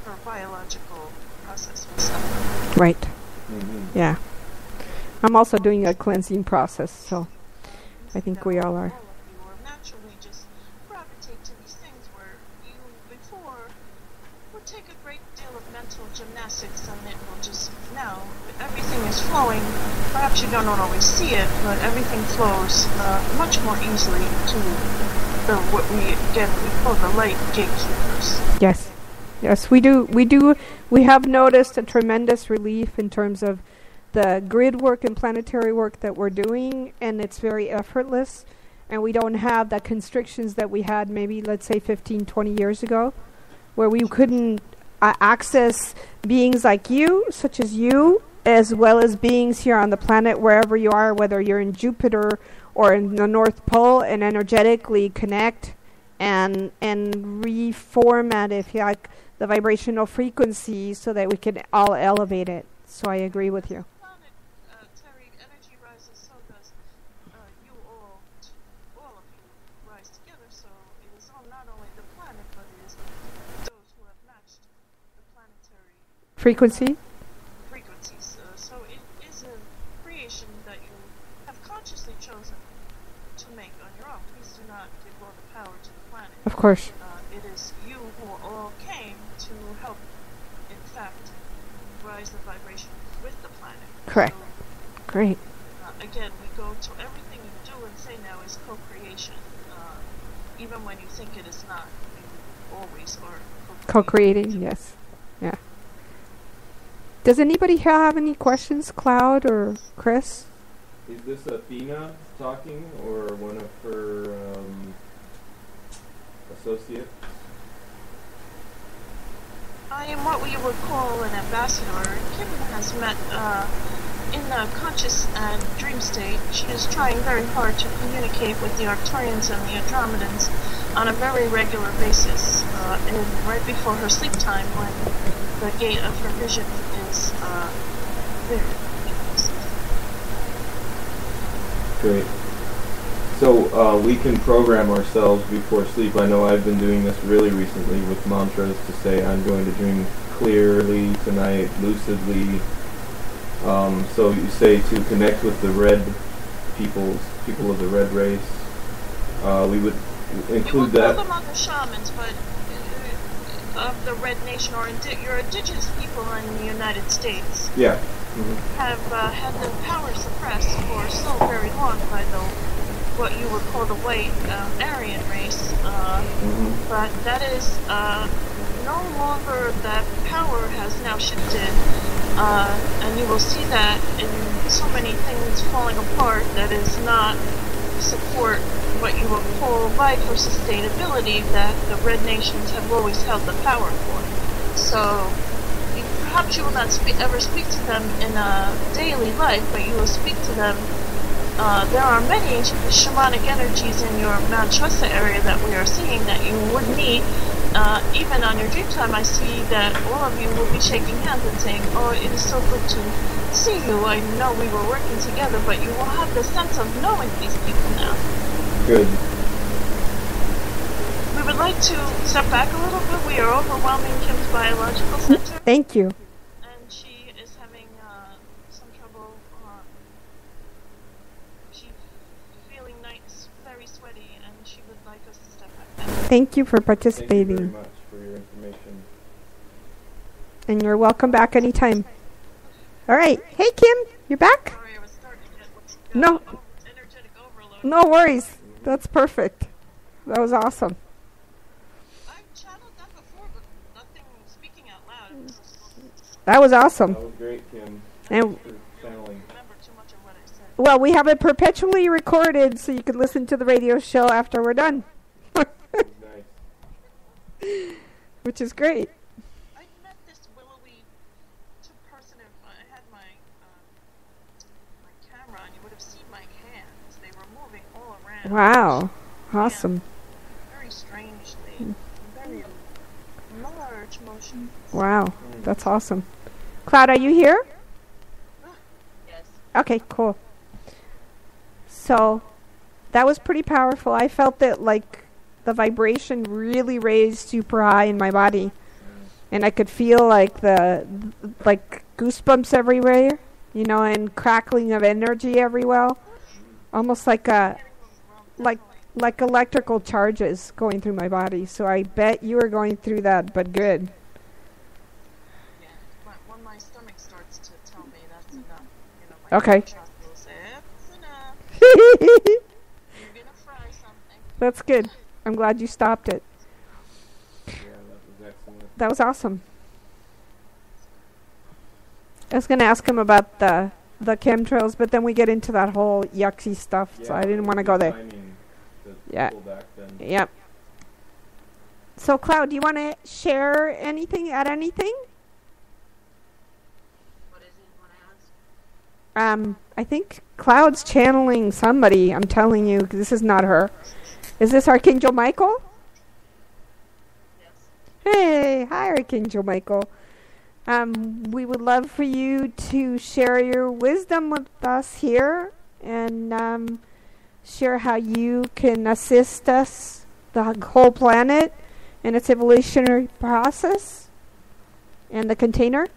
her biological process will suffer. Right. Mm-hmm. Yeah. I'm also doing a cleansing process, so I think we all are. All of you will naturally just gravitate to these things where you before would take a great deal of mental gymnastics, and it will just, now everything is flowing. Perhaps you don't always see it, but everything flows much more easily to what we call the light gatekeepers. Yes. Yes, we do. We have noticed a tremendous relief in terms of the grid work and planetary work that we're doing, and it's very effortless, and we don't have the constrictions that we had maybe, let's say, 15, 20 years ago, where we couldn't access beings like you, such as you, as well as beings here on the planet, wherever you are, whether you're in Jupiter or in the North Pole, and energetically connect and reformat, if you like, the vibrational frequency so that we can all elevate it. So I agree with you. Terry, energy rises, so does you all of you rise together. So it is on not only the planet, but it is those who have matched the planetary Frequency? frequencies. So it is a creation that you have consciously chosen to make on your own. Please do not give all the power to the planet. Of course. It is you who all came to help, in fact, rise the vibration with the planet. Correct. So, Great. again, we go to everything you do and say now is co-creation. Even when you think it is not, you always are co-creating. Co-creating, yes. Yeah. Does anybody have any questions, Cloud or Chris? Is this Athena talking or one of her associates? I am what we would call an ambassador. Kim has met in the conscious and dream state. She is trying very hard to communicate with the Arcturians and the Andromedans on a very regular basis, and right before her sleep time when the gate of her vision is there. Great. So we can program ourselves before sleep. I know I've been doing this really recently with mantras to say I'm going to dream clearly tonight, lucidly. So you say to connect with the red people of the red race. We would include that. You will call them other shamans, but of the Red Nation or your indigenous people in the United States. Yeah. Have had their power suppressed for so very long by the what you would call the white Aryan race, but that is no longer that power has now shifted, and you will see that in so many things falling apart that is not support what you would call life or sustainability that the Red Nations have always held the power for. So perhaps you will not ever speak to them in a daily life, but you will speak to them. There are many shamanic energies in your Mount Shasta area that we are seeing that you would need. Even on your dream time, I see that all of you will be shaking hands and saying, "Oh, it is so good to see you. I know we were working together," but you will have the sense of knowing these people now. Good. We would like to step back a little bit. We are overwhelming Kim's biological center. Thank you. And she is having some trouble. She's feeling nice, very sweaty, and she would like us to step back. Thank you for Thank you participating. very much for your information. And you're welcome back anytime. All right. Hey, Kim, you're back? Sorry, I was starting to get No. energetic overload. No worries. That's perfect. That was awesome. I've channeled that before, but nothing speaking out loud. That was awesome. That was great, Kim. And Thanks for channeling. Remember too much of what I said. well, we have it perpetually recorded so you can listen to the radio show after we're done. That was nice. Which is great. I met this willowy person. If I had my camera, and you would have seen my hands. They were moving all around. Wow. Awesome. Very strangely. Very large motion. Wow. That's awesome. Cloud, are you here? Yes. Okay, cool. So, that was pretty powerful. I felt that, like, the vibration really raised super high in my body. And I could feel, like, like, goosebumps everywhere, you know, and crackling of energy everywhere. Almost like like electrical charges going through my body. So I bet you were going through that, but good. Yeah. When my stomach starts to tell me that's enough, you know, my Okay. chest will say, "That's enough. You're gonna fry something." That's good. I'm glad you stopped it. Yeah, that was excellent. That was awesome. I was going to ask him about the chemtrails, but then we get into that whole yucky stuff, so I didn't want to go there. Yeah. Yep. So, Cloud, do you want to share anything, add anything? What is it you want to ask? I think Cloud's channeling somebody. I'm telling you, 'cause this is not her. Is this Archangel Michael? Yes. Hey, hi, Archangel Michael. We would love for you to share your wisdom with us here and share how you can assist us, the whole planet, in its evolutionary process and the container.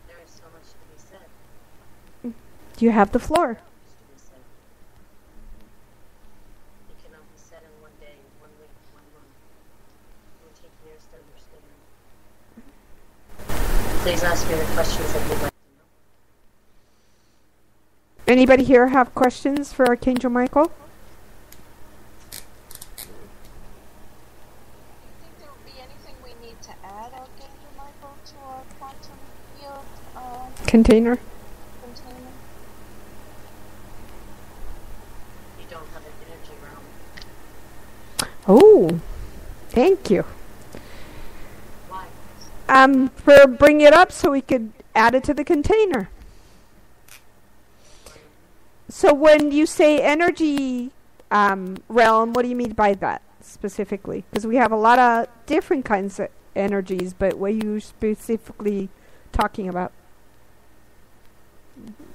There is so much to be said. You have the floor. Much to be said. It cannot be said in one day, 1 week, 1 month. It will take years to understand. Please ask me the questions that you'd like to know. Anybody here have questions for Archangel Michael? Do you think there would be anything we need to container. container? You don't have an energy realm. Oh, thank you. Why? For bring it up so we could add it to the container. So when you say energy realm, what do you mean by that specifically? Because we have a lot of different kinds of energies, but what are you specifically talking about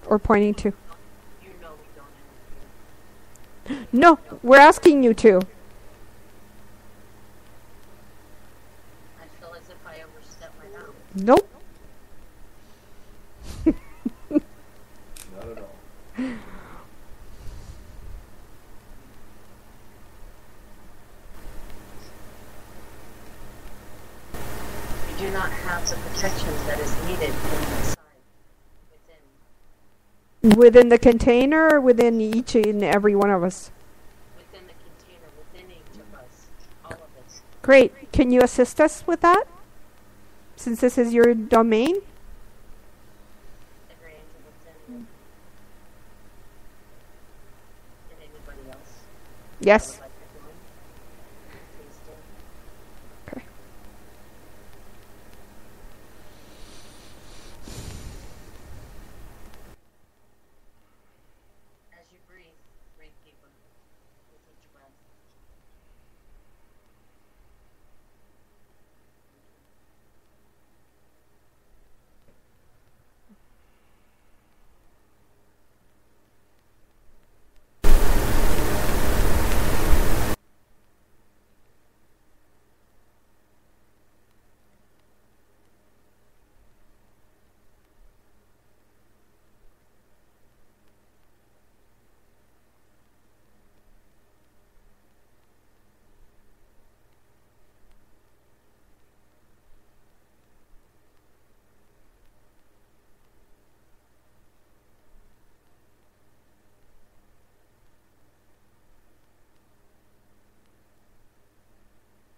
or pointing to? You know we don't interfere. No, we're asking you to. I feel as if I overstepped my bounds. Nope. Not at all. You do not have the protection that is needed inside, Within the container or within each and every one of us? within the container, within each of us, all of us. Great. Can you assist us with that? Since this is your domain? Every angel within you. And anybody else. Yes. Like you're doing. Please do. Okay. As you breathe, breathe deeper with each breath.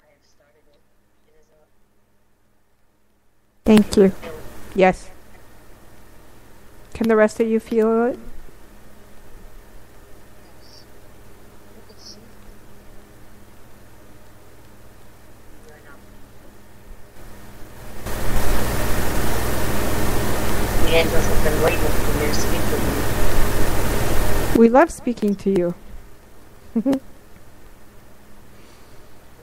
I have started it. It is up. Thank you. Feel it. Yes. Can the rest of you feel it? Yes. You can see. You are not. The angels have been waiting for me to speak with you. We love speaking to you. We've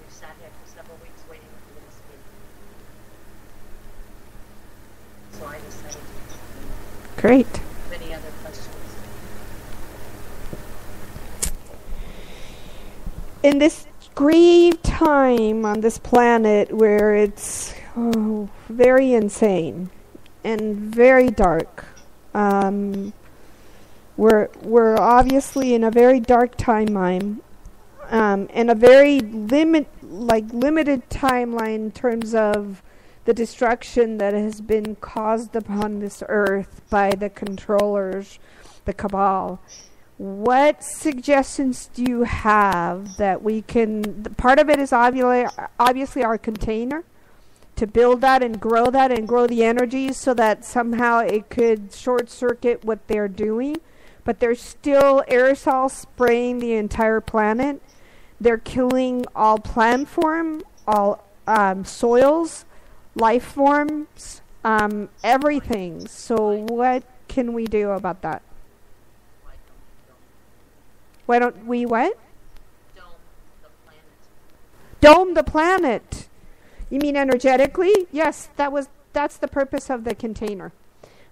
sat here for several weeks waiting for you to speak. So I decided to ask Great. you many other questions. In this grave time on this planet where it's very insane and very dark, we're obviously in a very dark timeline, and a very limited timeline in terms of the destruction that has been caused upon this earth by the controllers, the cabal. What suggestions do you have that we can... Part of it is obviously our container, to build that and grow the energies so that somehow it could short circuit what they're doing. But there's still aerosol spraying the entire planet. They're killing all plant form, all soils, life forms, everything. So what can we do about that? Why don't we what? Dome the planet. Dome the planet. You mean energetically? Yes, that's the purpose of the container.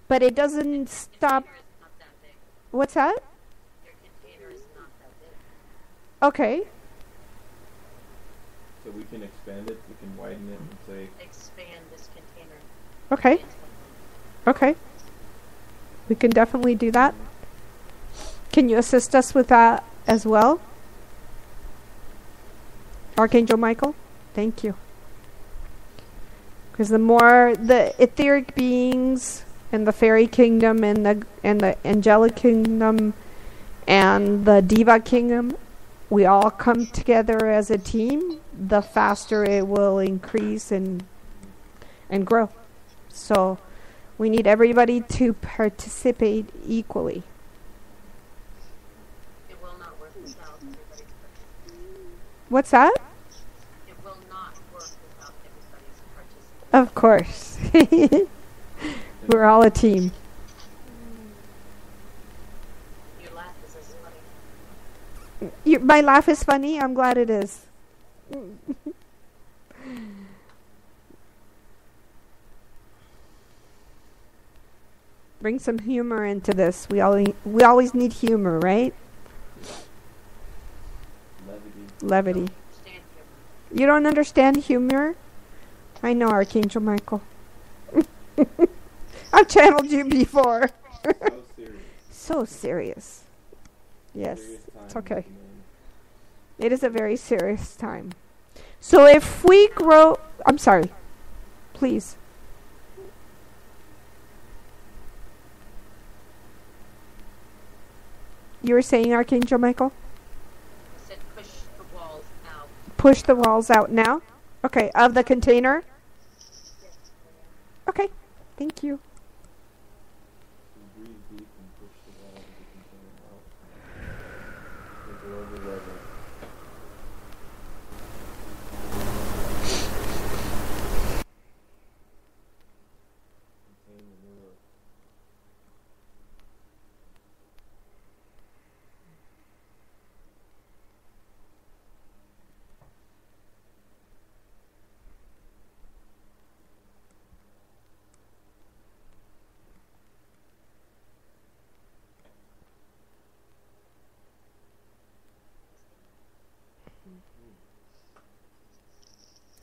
But it doesn't stop. Container is not that big. What's that? Your container is not that big. Okay. So we can expand it, we can widen it and say, Expand this container. Okay. Okay. We can definitely do that. Can you assist us with that as well? Archangel Michael? Thank you. Because the more the etheric beings and the fairy kingdom and the angelic kingdom and the diva kingdom, we all come together as a team, the faster it will increase and grow. So We need everybody to participate equally. It will not work without everybody's participation. What's that? It will not work without everybody's participation. Of course. We're all a team. Your laugh is as funny. My laugh is funny? I'm glad it is. Bring some humor into this. We always need humor, right? Levity. You don't understand humor? I know, Archangel Michael. I've channeled you before. So serious. So serious. Yes, Serious time, it's okay. man. It is a very serious time. So if we grow... I'm sorry. Please. You were saying, Archangel Michael? I said push the walls out. Push the walls out now? Okay, of the container? Okay, thank you. Breathe deep and push the wall of the container out. Take a little bit of it. Contain the new earth.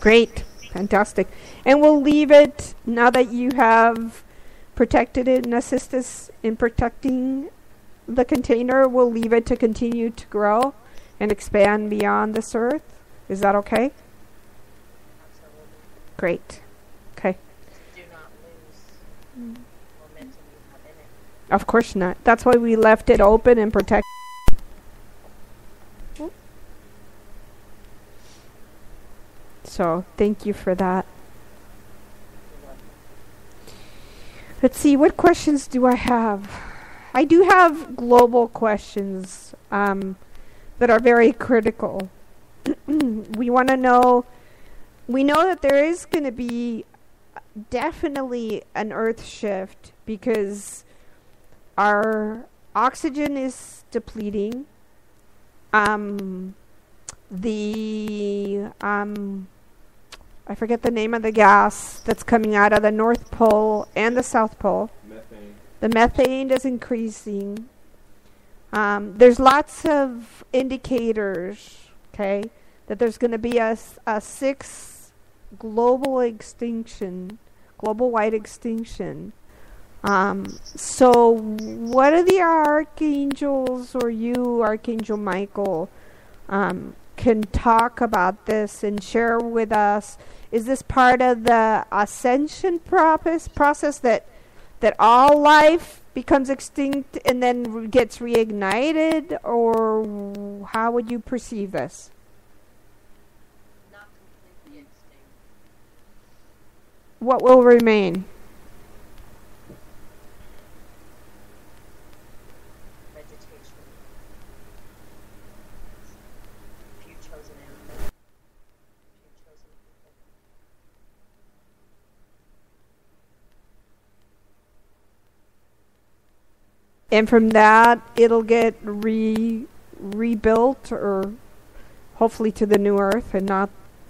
Great, fantastic. And we'll leave it, now that you have protected it and assist us in protecting the container, we'll leave it to continue to grow and expand beyond this earth. Is that okay? Absolutely. Great. Okay. Do not lose momentum you have in it. Of course not. That's why we left it open and protect. So, thank you for that. Let's see, what questions do I have? I do have global questions that are very critical. We want to know, we know that there is going to be definitely an earth shift because our oxygen is depleting. I forget the name of the gas that's coming out of the North Pole and the South Pole. Methane. The methane is increasing. There's lots of indicators, okay, that there's going to be a sixth global extinction, global-wide extinction. So what are the archangels, or you, Archangel Michael, can talk about this and share with us? Is this part of the ascension process that all life becomes extinct and then gets reignited, or how would you perceive this? Not completely extinct. What will remain? Vegetation. Few chosen animals. Few chosen people. And from that, it'll get rebuilt, or hopefully to the new earth, and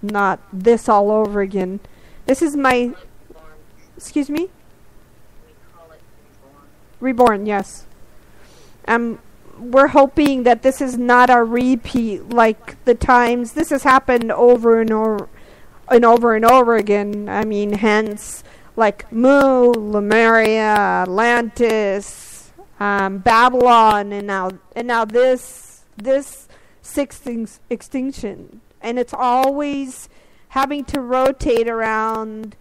not this all over again. This is my... Reborn. Excuse me? We call it Reborn, reborn. yes. We're hoping that this is not a repeat like the times. This has happened over and over and over and over again. I mean, hence, like Mu, Lemuria, Atlantis, Babylon, and now this sixth extinction. And it's always having to rotate around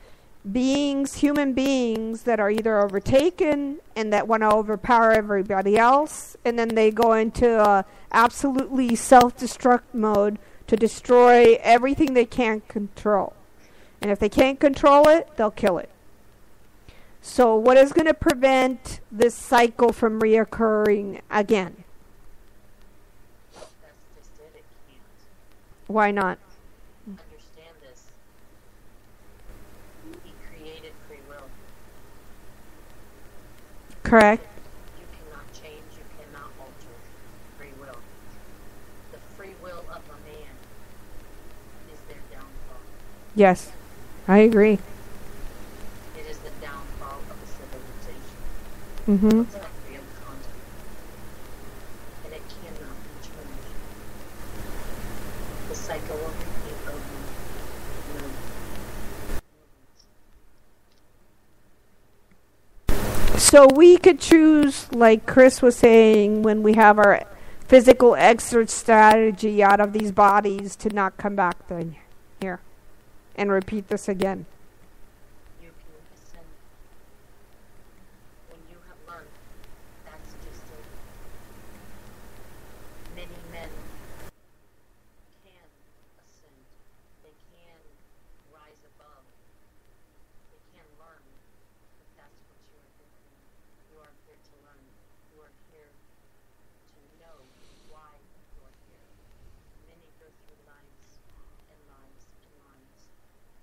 human beings that are either overtaken and that want to overpower everybody else, and then they go into a absolutely self-destruct mode to destroy everything they can't control. And if they can't control it, they'll kill it. So what is going to prevent this cycle from reoccurring again? That's just it. It can't. Why not? Understand this. He created free will. Correct. You cannot change, you cannot alter free will. The free will of a man is their downfall. Yes, I agree. It is the downfall of a civilization. Mm-hmm. It's not real content. And it cannot be changed. The cycle will repeat over and over. So we could choose, like Chris was saying, when we have our physical exit strategy out of these bodies to not come back then here and repeat this again. You can ascend. When you have learned, that's just it. Many men can ascend. They can rise above. They can learn. But that's what you are here for. You are here to learn. You are here to know why you are here. Many go through lives and lives and lives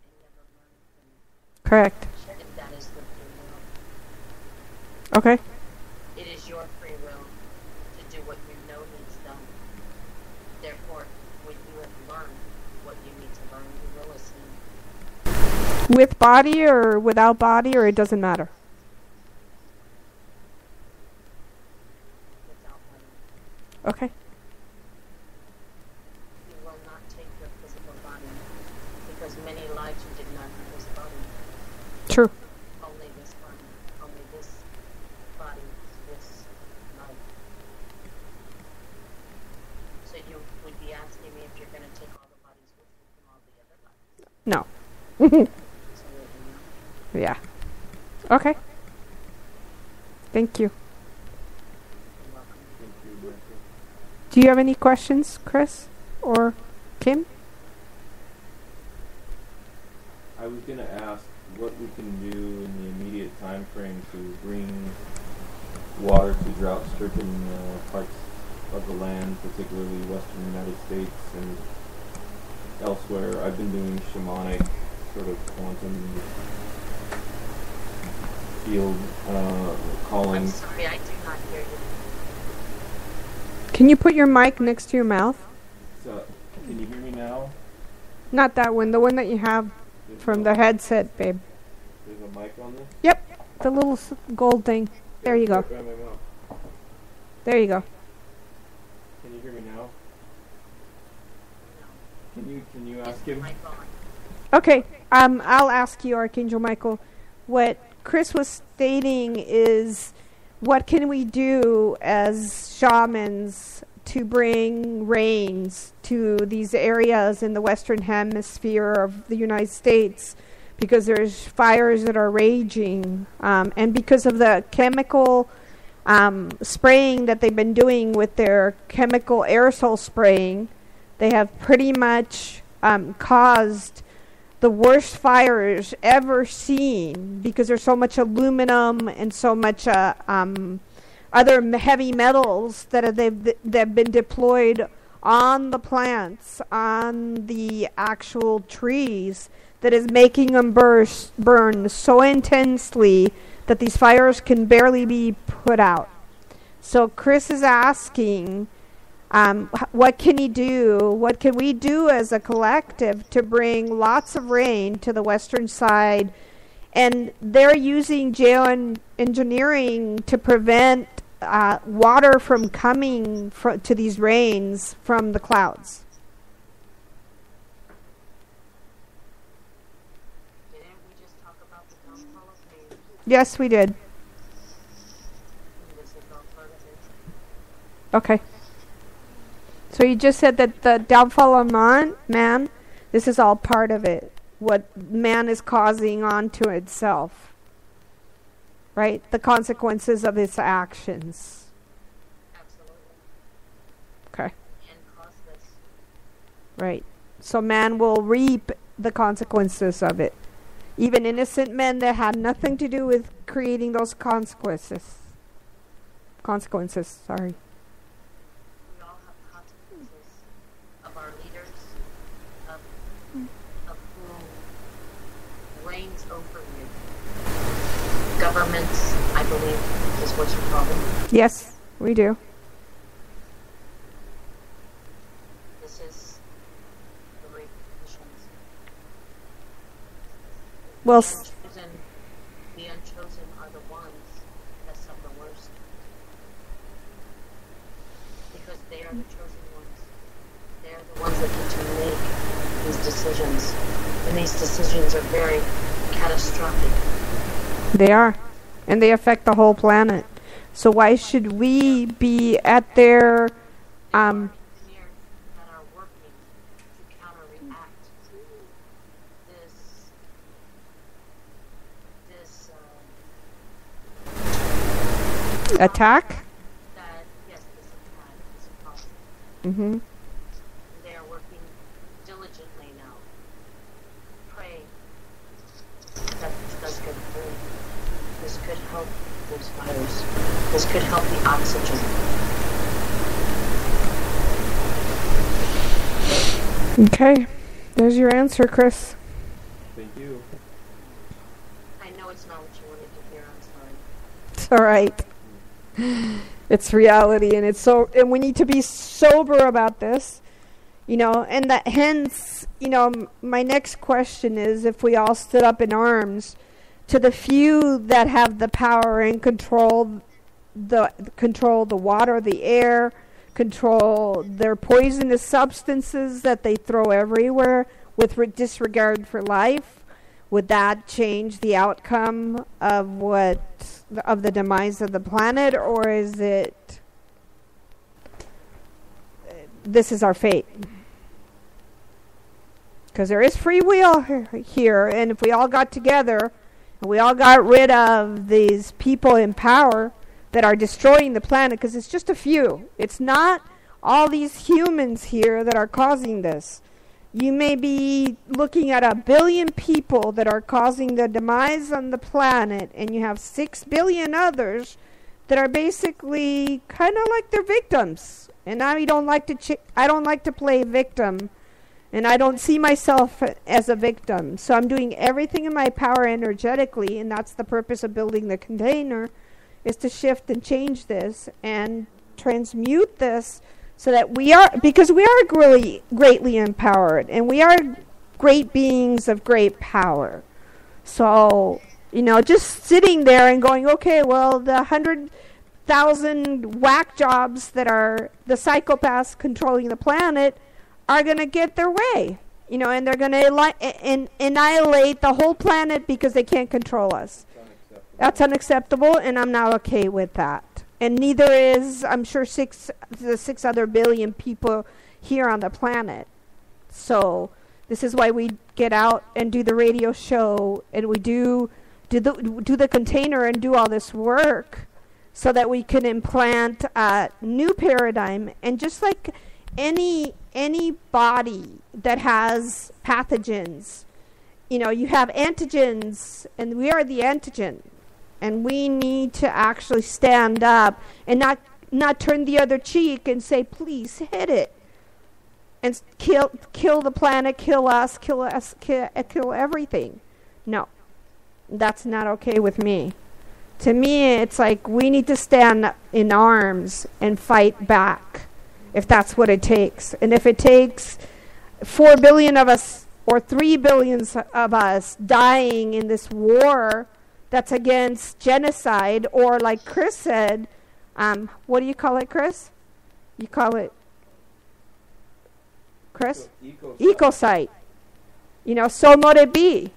and never learn from it. Correct. And that is the free will. Okay. It is your free will to do what you know needs done. Therefore, when you have learned what you need to learn, you will ascend. With body or without body, or it doesn't matter? Without learning. Okay. You will not take your physical body because many lives you did not have this body. True. Only this body. Only this body. This life. So you would be asking me if you're going to take all the bodies with you from all the other lives. No. Absolutely not. Yeah. Okay. Thank you. You're welcome. Thank you, Michael. Do you have any questions, Chris or Kim? I was going to ask what we can do in the immediate time frame to bring water to drought-stricken parts of the land, particularly western United States and elsewhere. I've been doing shamanic sort of quantum field I'm callings. sorry, I do not hear you. Can you put your mic next to your mouth? So, can you hear me now? Not that one, the one that you have from the headset, babe. There's a mic on this? Yep, the little gold thing. There you go. Right by my mouth. There you go. Can you hear me now? No. Can you ask him? My phone. Okay, I'll ask you, Archangel Michael. What Chris was stating is, what can we do as shamans to bring rains to these areas in the Western Hemisphere of the United States? Because there's fires that are raging, and because of the chemical spraying that they've been doing with their chemical aerosol spraying, they have pretty much caused the worst fires ever seen, because there's so much aluminum and so much other heavy metals that they've been deployed on the plants, on the actual trees, that is making them burn so intensely that these fires can barely be put out. So Chris is asking, what can he do? What can we do as a collective to bring lots of rain to the western side? And they're using geoengineering to prevent water from coming to these rains from the clouds. Didn't we just talk about the downfall of man? Yes, we did. This is all part of it. Okay. So you just said that the downfall of man, this is all part of it. What man is causing onto itself. Right? The consequences of its actions. Absolutely. Okay. And cause this. Right. So man will reap the consequences of it. Even innocent men that had nothing to do with creating those consequences. Sorry. We all have consequences of our leaders, of who reigns over you. Governments, I believe, is what you call them. Yes, we do. This is the repercussions. Well, The unchosen are the ones that suffer worst. Because they are the chosen ones. They are the ones that get to make these decisions. And these decisions are very catastrophic. they are. And they affect the whole planet. So why should we be at their... Engineers that are working to counteract this attack? that yes, this attack is possible. Mm-hmm. They are working diligently now. Pray that this does get through. This could help those fires. This could help the oxygen. Okay. There's your answer, Chris. Thank you. I know it's not what you wanted to hear, I'm sorry. It's all right. It's reality, and we need to be sober about this, and that hence, my next question is, if we all stood up in arms to the few that have the power and control the water, the air, control their poisonous substances that they throw everywhere with disregard for life, would that change the outcome of the demise of the planet, or is it this is our fate? Because there is free will here, and if we all got together and we all got rid of these people in power that are destroying the planet, because it's just a few. It's not all these humans here that are causing this. You may be looking at 1 billion people that are causing the demise on the planet, and you have 6 billion others that are basically kind of like they're victims. And I don't like to play victim, and I don't see myself as a victim. So I'm doing everything in my power energetically, and that's the purpose of building the container, is to shift and change this and transmute this, so that because we are really greatly empowered, and we are great beings of great power. So, just sitting there and going, okay, well, the 100,000 whack jobs that are the psychopaths controlling the planet are going to get their way, and they're going to annihilate the whole planet because they can't control us. That's unacceptable, and I'm not okay with that. And neither is, I'm sure, the 6 other billion people here on the planet. So this is why we get out and do the radio show, and we do the container and do all this work, so that we can implant a new paradigm. And just like any body that has pathogens, you have antigens, and we are the antigen. And we need to actually stand up and not turn the other cheek and say, please hit it. And kill the planet, kill us, kill everything. No, that's not okay with me. To me, it's like we need to stand in arms and fight back, if that's what it takes. And if it takes 4 billion of us or 3 billion of us dying in this war that's against genocide, or like Chris said, what do you call it, Chris? You call it, Chris? Ecocide. So mote it be.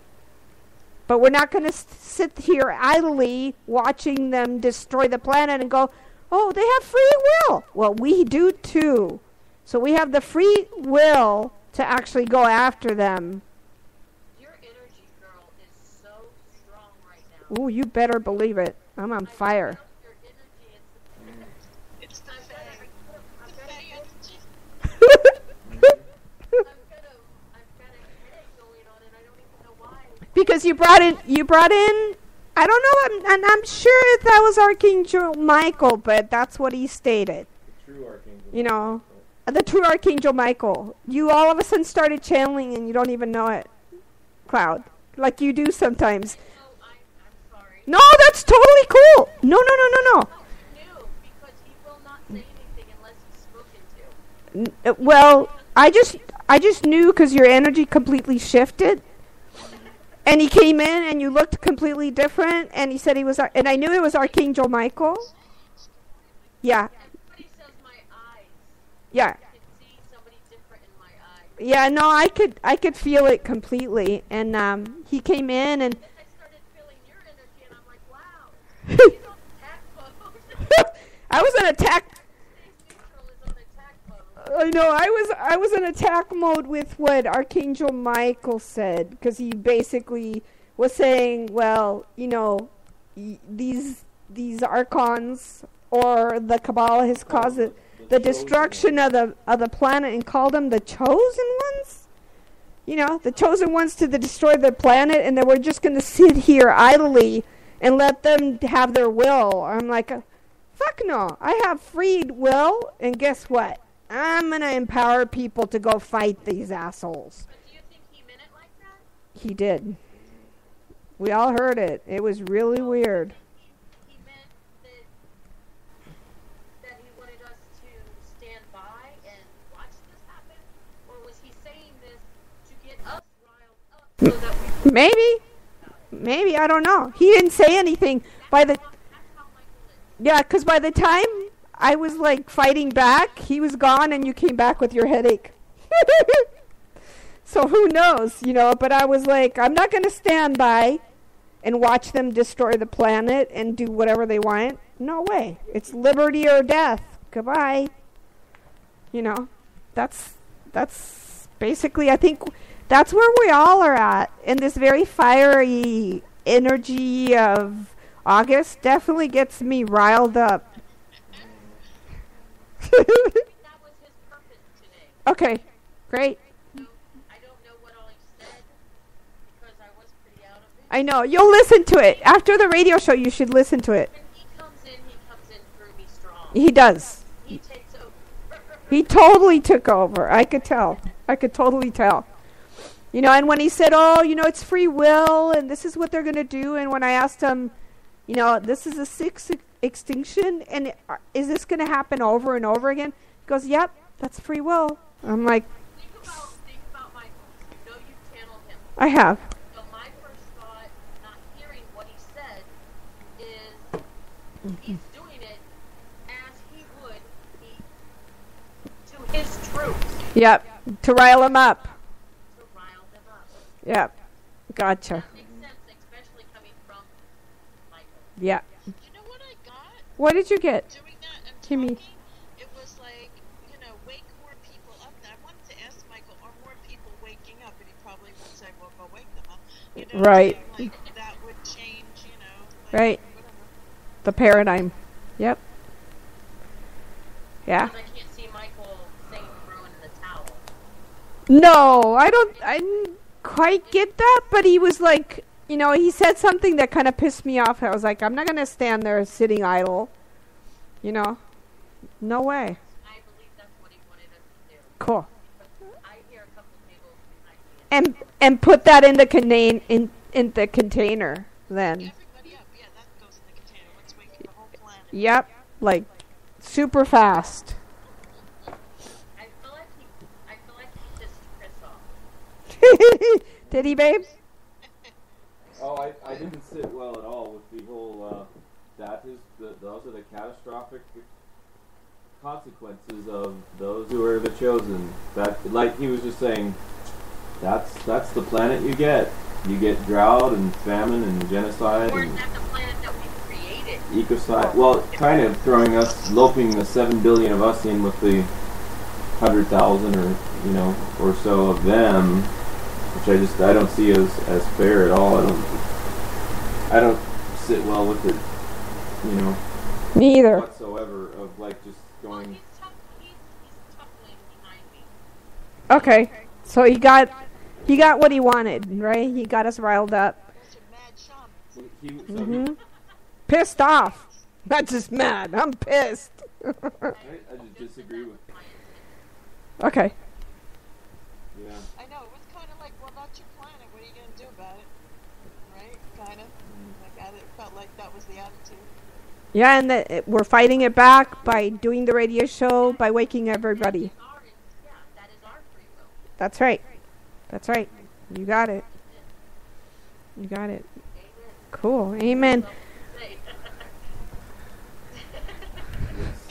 But we're not going to sit here idly watching them destroy the planet and go, oh, they have free will. Well, we do too. So we have the free will to actually go after them. Ooh, you better believe it. I'm on fire. It's the energy. Because you brought in I don't know, and I'm sure that was Archangel Michael, but that's what he stated. The true archangel. You know, the true Archangel Michael. You all of a sudden started channeling and you don't even know it, Cloud, like you do sometimes. No, I'm sorry. No, that's totally cool. No. No, because he will not say anything unless he's spoken to. Well, I just knew because your energy completely shifted. And he came in and you looked completely different. And he said he was, and I knew it was Archangel Michael. Yeah. Everybody says my eyes. Yeah. I can see somebody different in my eyes. Yeah, no, I could feel it completely. And he came in and I started feeling your energy and I'm like, wow. He's on attack mode. I was in attack. Stays neutral is on attack mode. I know, I was in attack mode with what Archangel Michael said, because he basically was saying, well, you know, these archons or the Kabbalah has caused the destruction of the planet and called them the chosen ones. You know, the chosen ones to destroy the planet, and that we're just going to sit here idly and let them have their will. I'm like, fuck no, I have free will, and guess what? I'm going to empower people to go fight these assholes. But do you think he meant it like that? He did. We all heard it. It was really weird. He meant that he wanted us to stand by and watch this happen? Or was he saying this to get us riled up so that we Maybe, I don't know. He didn't say anything. that's how Michael is. Yeah, because by the time I was like fighting back, he was gone and you came back with your headache. So who knows, you know, but I was like, I'm not going to stand by and watch them destroy the planet and do whatever they want. No way. It's liberty or death. Goodbye. You know, that's basically, I think that's where we all are at. In this very fiery energy of August definitely gets me riled up. I think that was his purpose today. Okay, great. So I don't know what all he said because I was pretty out of it. I know. You'll listen to it. After the radio show, you should listen to it. When he comes in through me strong. He does. He takes over. He totally took over. I could tell. I could totally tell. You know, and when he said, oh, you know, it's free will, and this is what they're going to do, and when I asked him, you know, this is a sixth extinction, and is this going to happen over and over again? He goes, yep, that's free will. I'm like, Think about Michael. You know you've channeled him. I have. So my first thought, not hearing what he said, is he's doing it as he would to his troops Yep, to rile him up. to rile them up. Yep, gotcha. That makes sense, especially coming from Michael. Yeah. You know what I got? What did you get? Doing that and Kimmy. talking, it was like, you know, wake more people up. I wanted to ask Michael, are more people waking up? And he probably would say, well, go wake them up. You know, Right. so, like, that would change, you know. Like, Right. whatever. The paradigm. Yep. Yeah. Because I can't see Michael saying throw in the towel. No, I didn't quite get that, but he was like, you know, he said something that kind of pissed me off. I was like, I'm not going to stand there sitting idle. You know? No way. I believe that's what he wanted us to do. Cool. Because I hear a couple tables behind me. And put that in the container then. Everybody up. Yeah, that goes in the container. Let's wake the whole planet. Yep. Like super fast. I feel like he pissed Chris off. Did he, babe? Oh, I didn't sit well at all with the whole, those are the catastrophic consequences of those who are the chosen. That, like he was just saying, that's the planet you get. You get drought and famine and genocide Or and is that the planet that we created? ecocide. Well, kind of throwing us, loping the 7 billion of us in with the 100,000 or, you know, or so of them, which I don't see as fair at all. I don't sit well with it, you know, Me either. whatsoever, of like just Well, going. he's tuckling behind me. Okay. So he got what he wanted, right? He got us riled up. Those are mad shamans. Pissed off. Not just mad. I'm pissed. I just disagree with. Okay. Yeah. I know, it was kind of like, well, that's your planet. What are you going to do about it? Right? Kind of. Like, it felt like that was the attitude. Yeah, and we're fighting it back by doing the radio show, by waking everybody. That is our free will. That's right. That's right. You got it. You got it. Cool. Amen.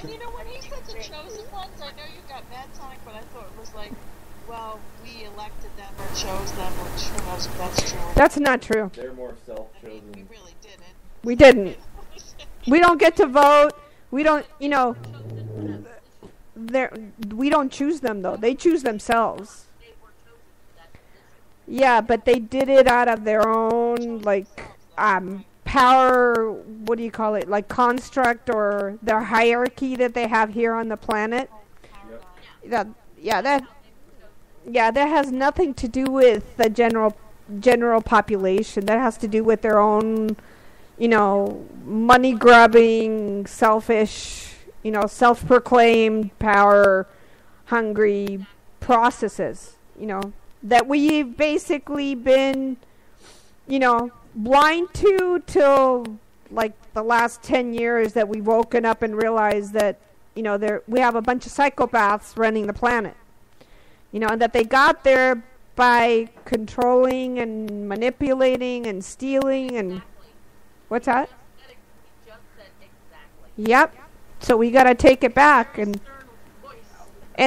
And you know, when he said the chosen ones, I know you got mad, Sonic, but I thought it was like, well, we elected them or chose them, which who knows if that's true. That's not true. They're more I self-chosen. mean, we really didn't. We didn't. We don't get to vote. We don't, you know, we don't choose them, though. They choose themselves. Yeah, but they did it out of their own, like, power, what do you call it, like construct or their hierarchy that they have here on the planet. That has nothing to do with the general population. That has to do with their own, you know, money grubbing, selfish, you know, self-proclaimed power hungry processes, you know, that we've basically been, you know, blind to till like the last 10 years, that we've woken up and realized that, you know, we have a bunch of psychopaths running the planet, you know, and that they got there by controlling and manipulating and stealing and what's that? Yep. So we got to take it back, and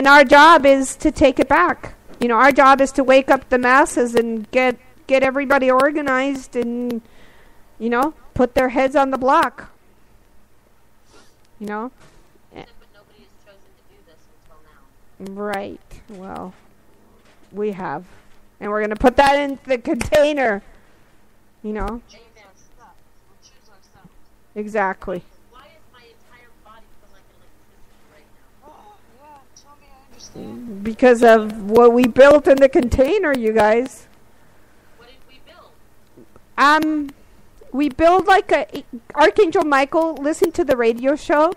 our job is to take it back. You know, our job is to wake up the masses and get everybody organized and, you know, put their heads on the block. You know? But nobody has chosen to do this until now. Right. Well, we have. And we're going to put that in the container. You know? Exactly. Why is my entire body feel like electricity right now? Oh, yeah, tell me I understand. Because of what we built in the container, you guys. What did we build? We build like Archangel Michael listened to the radio show,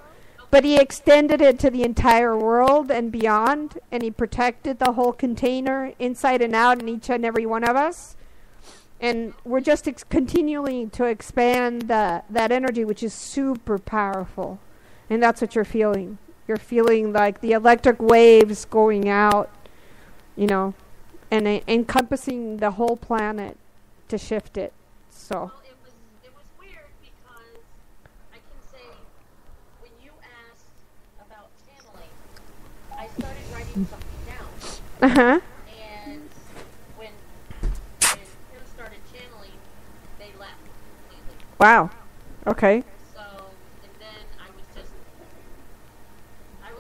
but he extended it to the entire world and beyond, and he protected the whole container inside and out in each and every one of us. And we're just continuing to expand that energy, which is super powerful. And that's what you're feeling. You're feeling like the electric waves going out, you know, and encompassing the whole planet to shift it. So. Well, it was weird because I can say when you asked about channeling, I started writing something down. Uh-huh. And when Kim started channeling, they left completely. Wow. Okay. So, and then I was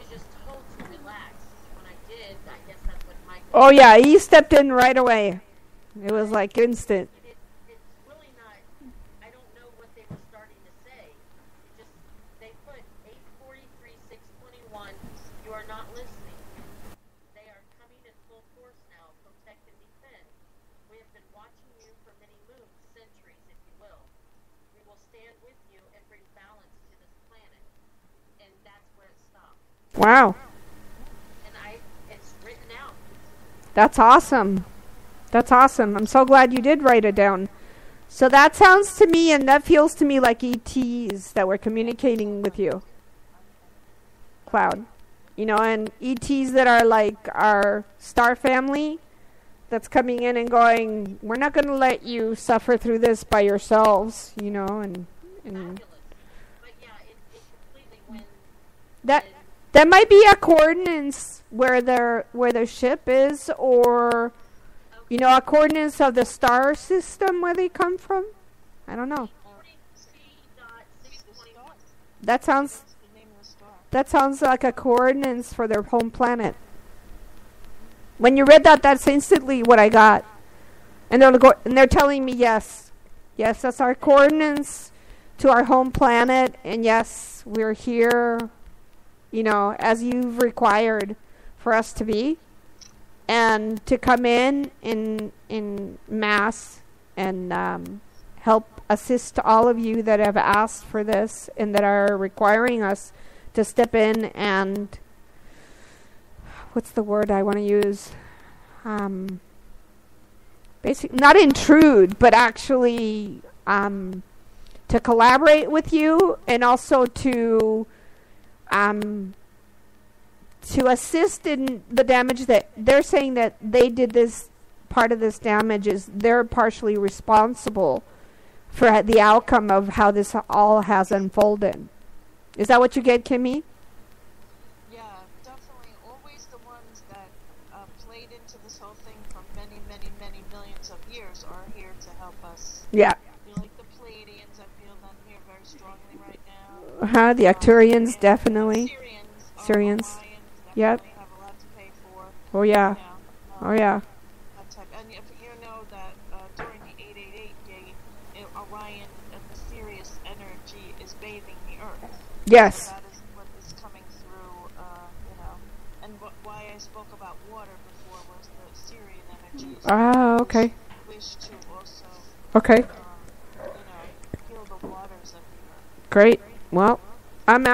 just told to relax. When I did, I guess that's what Mike. Oh yeah, he stepped in right away. It was like instant. It's really not. I don't know what they were starting to say. They put 843-621. You are not listening. They are coming in full force now. Protect and defend. We have been watching you for many moons, centuries, if you will. We will stand with you and bring balance to this planet. And that's where it stopped. Wow. And it's written out. That's awesome. That's awesome. I'm so glad you did write it down. So that sounds to me and that feels to me like ETs that were communicating with you. Cloud. You know, and ETs that are like our star family that's coming in and going, we're not going to let you suffer through this by yourselves, you know, and Fabulous. But yeah, it completely went. that might be a coordinates where their ship is, or you know, a coordinates of the star system where they come from. I don't know. That sounds like a coordinates for their home planet. When you read that, that's instantly what I got. And they're telling me yes, that's our coordinates to our home planet, and yes, we're here, you know, as you've required for us to be, and to come in mass and help assist all of you that have asked for this and that are requiring us to step in and, what's the word I want to use? Not intrude, but actually to collaborate with you, and also to assist in the damage that they're saying that they did. This part of this damage is they're partially responsible for the outcome of how this all has unfolded. Is that what you get, Kimmy? Yeah, definitely. Always the ones that played into this whole thing for many, many, many millions of years are here to help us. Yeah. Like the Pleiadians, I feel them here very strongly right now. The Arcturians, definitely. Syrians. Yep. Have a lot to pay for. Oh yeah. And if you know that during the 888 gate, Orion, the Sirius energy is bathing the Earth. Yes. So that is what is coming through, and why I spoke about water before was the Syrian energy. Okay. Wish to also, Okay. heal the waters of the Earth. Great. Well, I'm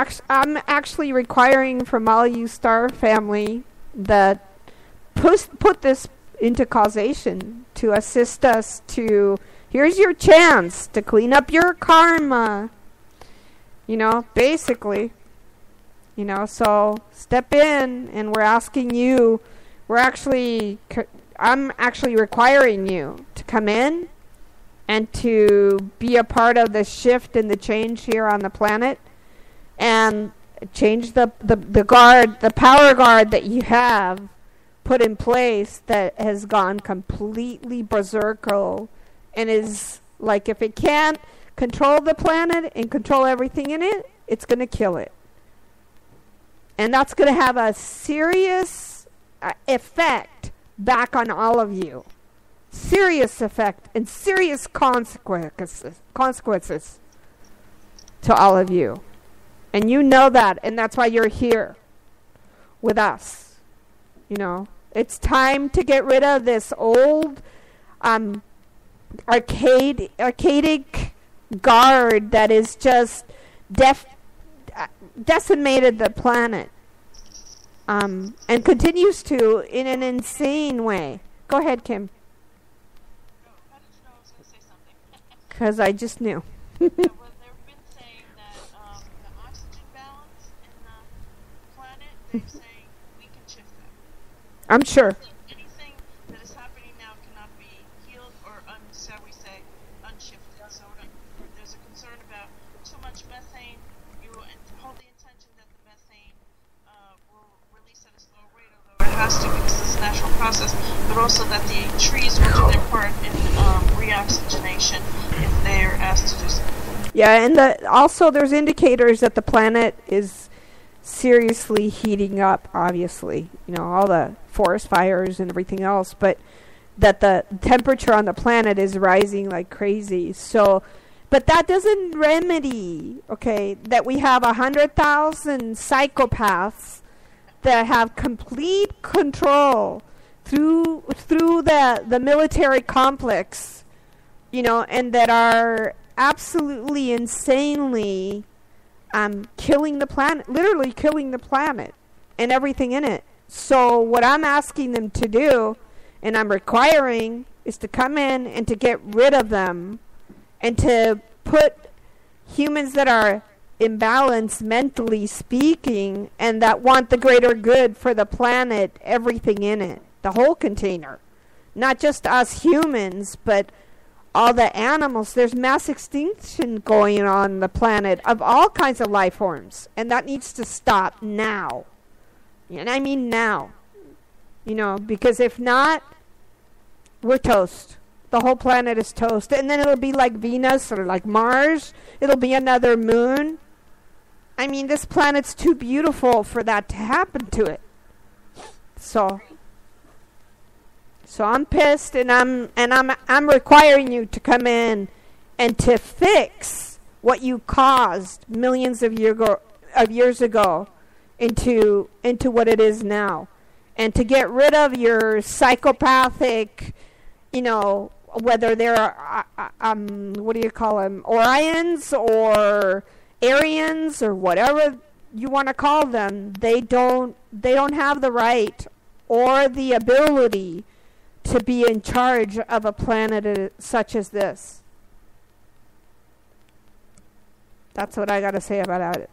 actually requiring from all you star family that put this into causation to assist us to, here's your chance to clean up your karma. Basically. So step in, and we're asking you, I'm actually requiring you to come in and to be a part of the shift and the change here on the planet, and change the power guard that you have put in place that has gone completely berserker, and is like, if it can't control the planet and control everything in it, it's going to kill it. And that's going to have a serious effect back on all of you. Serious effect and serious consequences to all of you. And you know that, and that's why you're here with us. It's time to get rid of this old archaic guard that is just decimated the planet, and continues to in an insane way. Go ahead, Kim. How did you know I was going to say something? Because I just knew. Well, they've been saying that the oxygen balance in the planet, they're saying we can shift that. I'm sure. Anything that is happening now cannot be healed or, shall we say, unshifted. So there's a concern about too much methane. You hold the intention that the methane will release at a slow rate, although it has to because it's a natural process, but also that the trees will do their part in reoxygenation if they're asked to do so. Yeah, and also there's indicators that the planet is seriously heating up, obviously. All the forest fires and everything else, but that the temperature on the planet is rising like crazy. So, but that doesn't remedy, that we have 100,000 psychopaths that have complete control through the military complex, and that are absolutely insanely killing the planet, literally killing the planet and everything in it. So what I'm asking them to do, and I'm requiring, is to come in and to get rid of them, and to put humans that are imbalanced mentally speaking, and that want the greater good for the planet, everything in it, the whole container, not just us humans, but all the animals. There's mass extinction going on the planet of all kinds of life forms, and that needs to stop now. And I mean now. Because if not, we're toast. The whole planet is toast. And then it'll be like Venus or like Mars. It'll be another moon. I mean, this planet's too beautiful for that to happen to it. So I'm pissed, and I'm requiring you to come in and to fix what you caused millions of years ago into what it is now, and to get rid of your psychopathic, whether they're what do you call them, Orions or Aryans or whatever you want to call them, they don't have the right or the ability to be in charge of a planet such as this. That's what I got to say about it.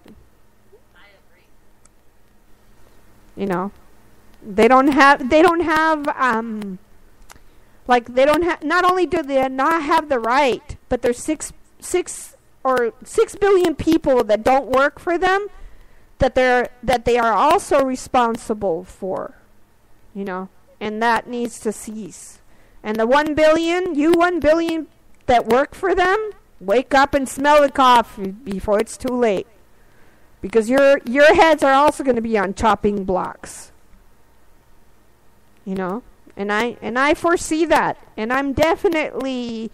I agree. You know, they don't have not only do they not have the right, but there's 6 billion people that don't work for them that they are also responsible for, you know, and that needs to cease. And the 1 billion that work for them, wake up and smell the coffee before it's too late, because your heads are also going to be on chopping blocks, you know. And I foresee that, and I'm definitely,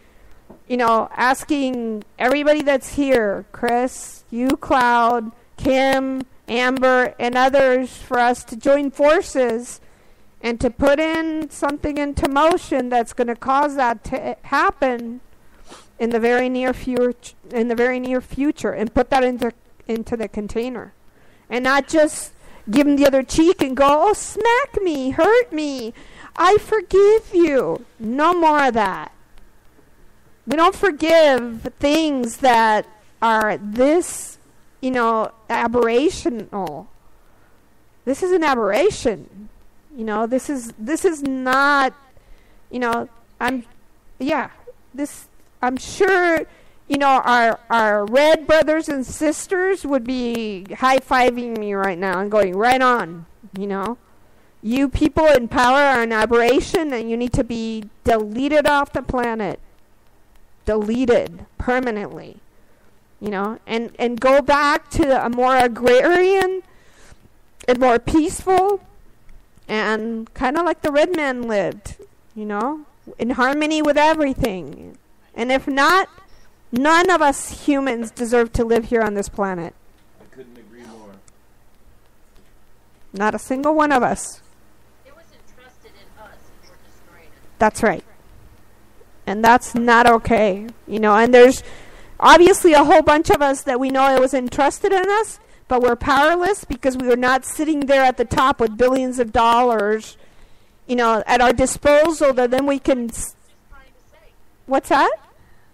you know, asking everybody that's here, Chris, you, Cloud, Kim, Amber, and others, for us to join forces and to put in something into motion that's going to cause that to happen in the very near future. And put that into the container, and not just give them the other cheek and go, oh, smack me, hurt me, I forgive you. No more of that. We don't forgive things that are this, you know, aberrational. This is an aberration. You know, this is not, you know, I'm sure, you know, our red brothers and sisters would be high-fiving me right now and going, right on, you know. You people in power are an aberration, and you need to be deleted off the planet. Deleted permanently. You know, and go back to a more agrarian and more peaceful, and kind of like the red man lived, you know, in harmony with everything. And if not, none of us humans deserve to live here on this planet. I couldn't agree more. Not a single one of us. It was entrusted in us, and we're destroying it. That's right. And that's not okay. You know, and there's obviously a whole bunch of us that we know it was entrusted in us, but we're powerless because we were not sitting there at the top with billions of dollars, you know, at our disposal that then we can... Just trying to say. What's that?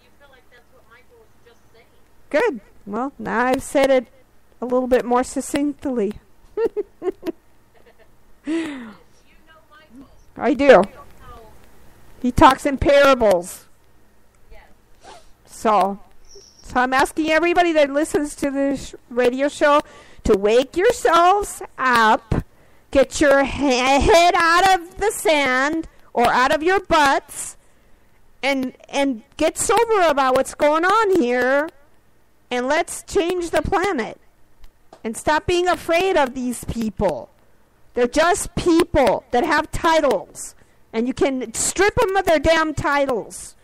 You feel like that's what Michael was just saying. Good. Well, now I've said it a little bit more succinctly. You know Michael. I do. You know how, He talks in parables. yes. So I'm asking everybody that listens to this radio show to wake yourselves up, get your head out of the sand or out of your butts, and get sober about what's going on here, and let's change the planet. And stop being afraid of these people. They're just people that have titles, and you can strip them of their damn titles.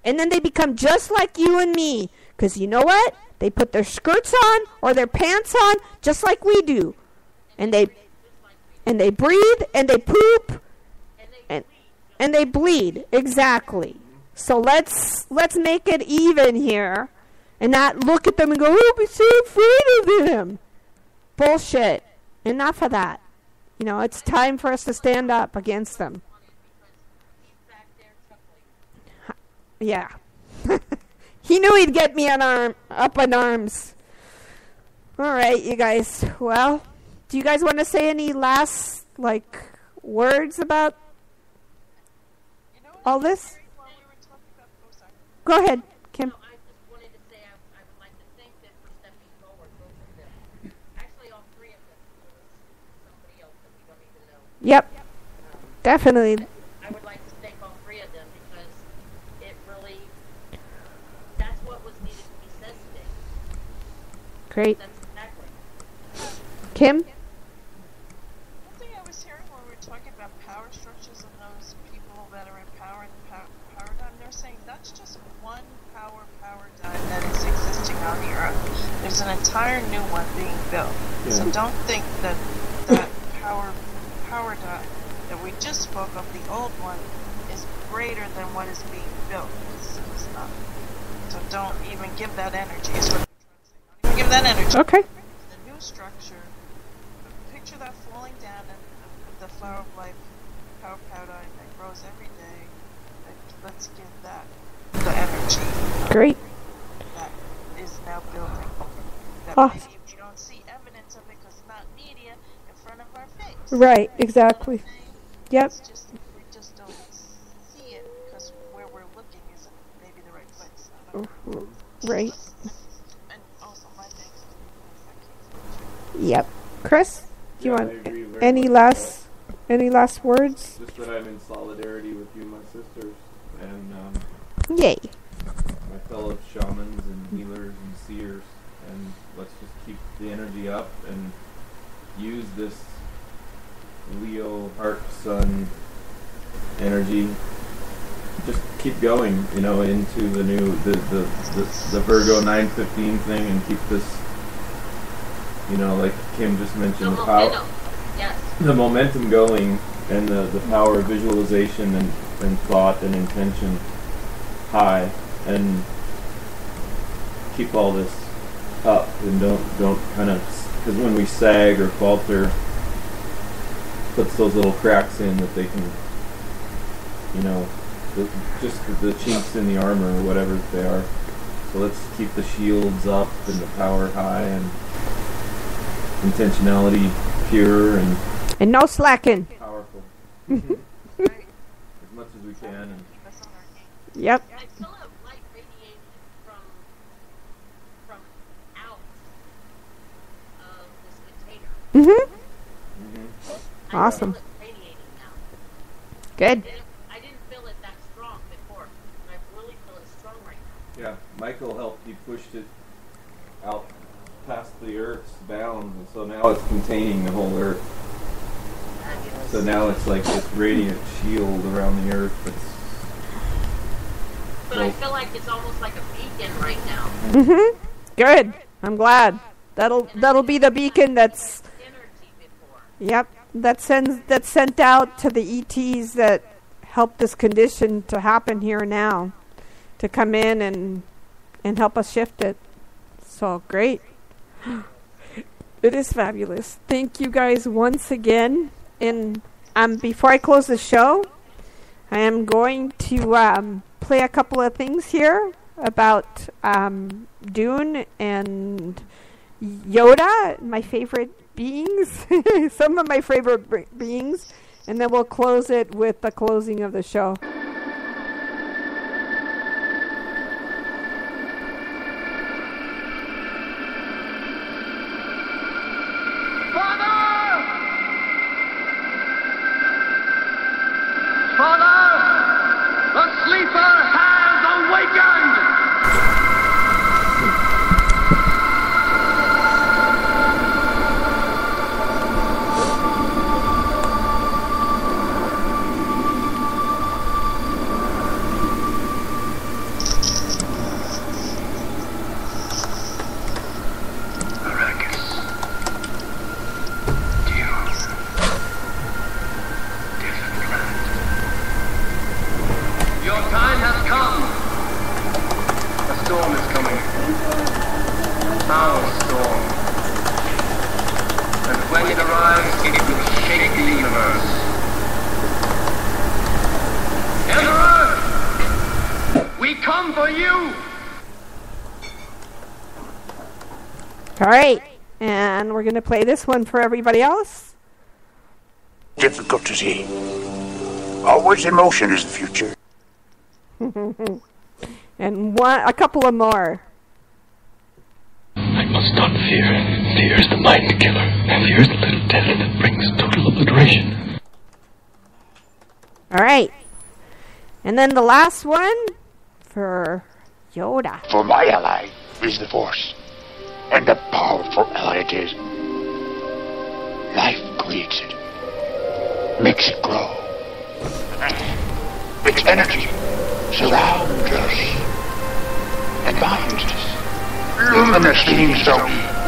And then they become just like you and me. Because you know what? They put their skirts on or their pants on just like we do. And they breathe and they poop and they bleed. Exactly. So let's make it even here and not look at them and go, oh, we're so afraid of them. Bullshit. Enough of that. You know, it's time for us to stand up against them. Yeah. He knew he'd get me up in arms. All right, you guys. Well, do you guys want to say any last, words about all this? Go ahead, Kim. No, I just wanted to say I would like to thank them for stepping forward, both of them. Actually, all three of them. Somebody else that we don't even know. Yep. Definitely. I would like to thank all three of them because it really, that's what was needed to be said today. Great. That's exactly. Kim? One thing I was hearing when we were talking about power structures and those people that are in power and the paradigm, they're saying that's just one power paradigm that is existing on the earth. There's an entire new one being built. Yeah. So don't think that that power paradigm that we just spoke of, the old one, is greater than what is being built. It's not. So don't even give that energy. Is what I'm trying to say. Don't even give that energy. Okay. The new structure. Picture that falling down and the flower of life, power paradigm that grows every day. Let's give that the energy. Great. That is now building. That Awesome. maybe we don't see evidence of it because it's not media in front of our face. Right, exactly. Yep. It's just, we just don't see it because where we're looking isn't maybe the right place. I don't know. Right. And also my thanks to Yep. Chris, do you Yeah, I want agree very any much last words? Just that I'm in solidarity with you, my sisters, and Yay. my fellow shamans and healers and seers, and let's just keep the energy up and use this Leo heart sun energy. Just keep going, into the new the Virgo 915 thing, and keep this, like Kim just mentioned, the power, Yes. the momentum going, and the power of visualization and thought and intention high, and keep all this up, and don't kind of, because when we sag or falter, puts those little cracks in that they can, just the chinks in the armor or whatever they are. So let's keep the shields up and the power high and intentionality pure and No slacking. powerful. As much as we can. And keep us on our game. Yep. I still have light radiating from out of this container. Mm-hmm. I Awesome. feel it radiating now. Good. I didn't feel it that strong before. I really feel it strong right now. yeah, Michael helped. He pushed it out past the Earth's bounds, and so now it's containing the whole Earth. Fabulous. So now it's like this radiant shield around the Earth. But I feel like it's almost like a beacon right now. Mm-hmm. Good. I'm glad. That'll be the beacon that's Energy before. yep. That's sent out to the ETs that help this condition to happen here now, to come in and help us shift it. So great. It is fabulous. Thank you guys once again. And before I close the show, I am going to play a couple of things here about Dune and Yoda, my favorite beings, some of my favorite beings, and then we'll close it with the closing of the show. Father, the sleeper has awakened! Arrakis. Dune. Different land. Your time has come. A storm is coming. Our storm. And when it arrives, it will shake the universe. Emperor! We come for you! All right, and we're going to play this one for everybody else. Difficult to see. Always emotion is the future. And a couple of more. I must not fear. Fear is the mind killer, and fear is the little death that brings total obliteration. All right, and then the last one for Yoda. For my ally is the Force. And a powerful ally it is. Life creates it. Makes it grow. Its energy surrounds us and binds us. Luminous beings, so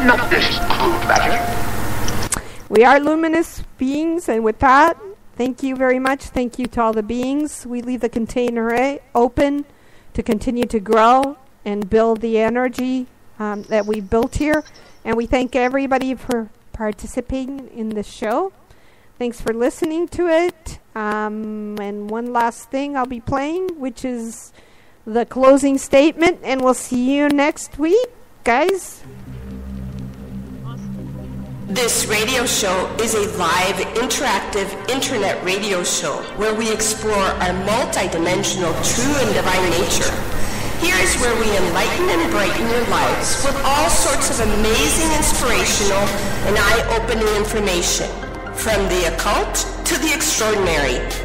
not this crude matter. We are luminous beings, and with that, Thank you very much. Thank you to all the beings. We leave the container open to continue to grow and build the energy that we built here. And we thank everybody for participating in the show. Thanks for listening to it. And one last thing I'll be playing, which is the closing statement. And we'll see you next week, guys. This radio show is a live, interactive internet radio show where we explore our multidimensional, true and divine nature. Here is where we enlighten and brighten your lives with all sorts of amazing, inspirational, and eye-opening information, from the occult to the extraordinary.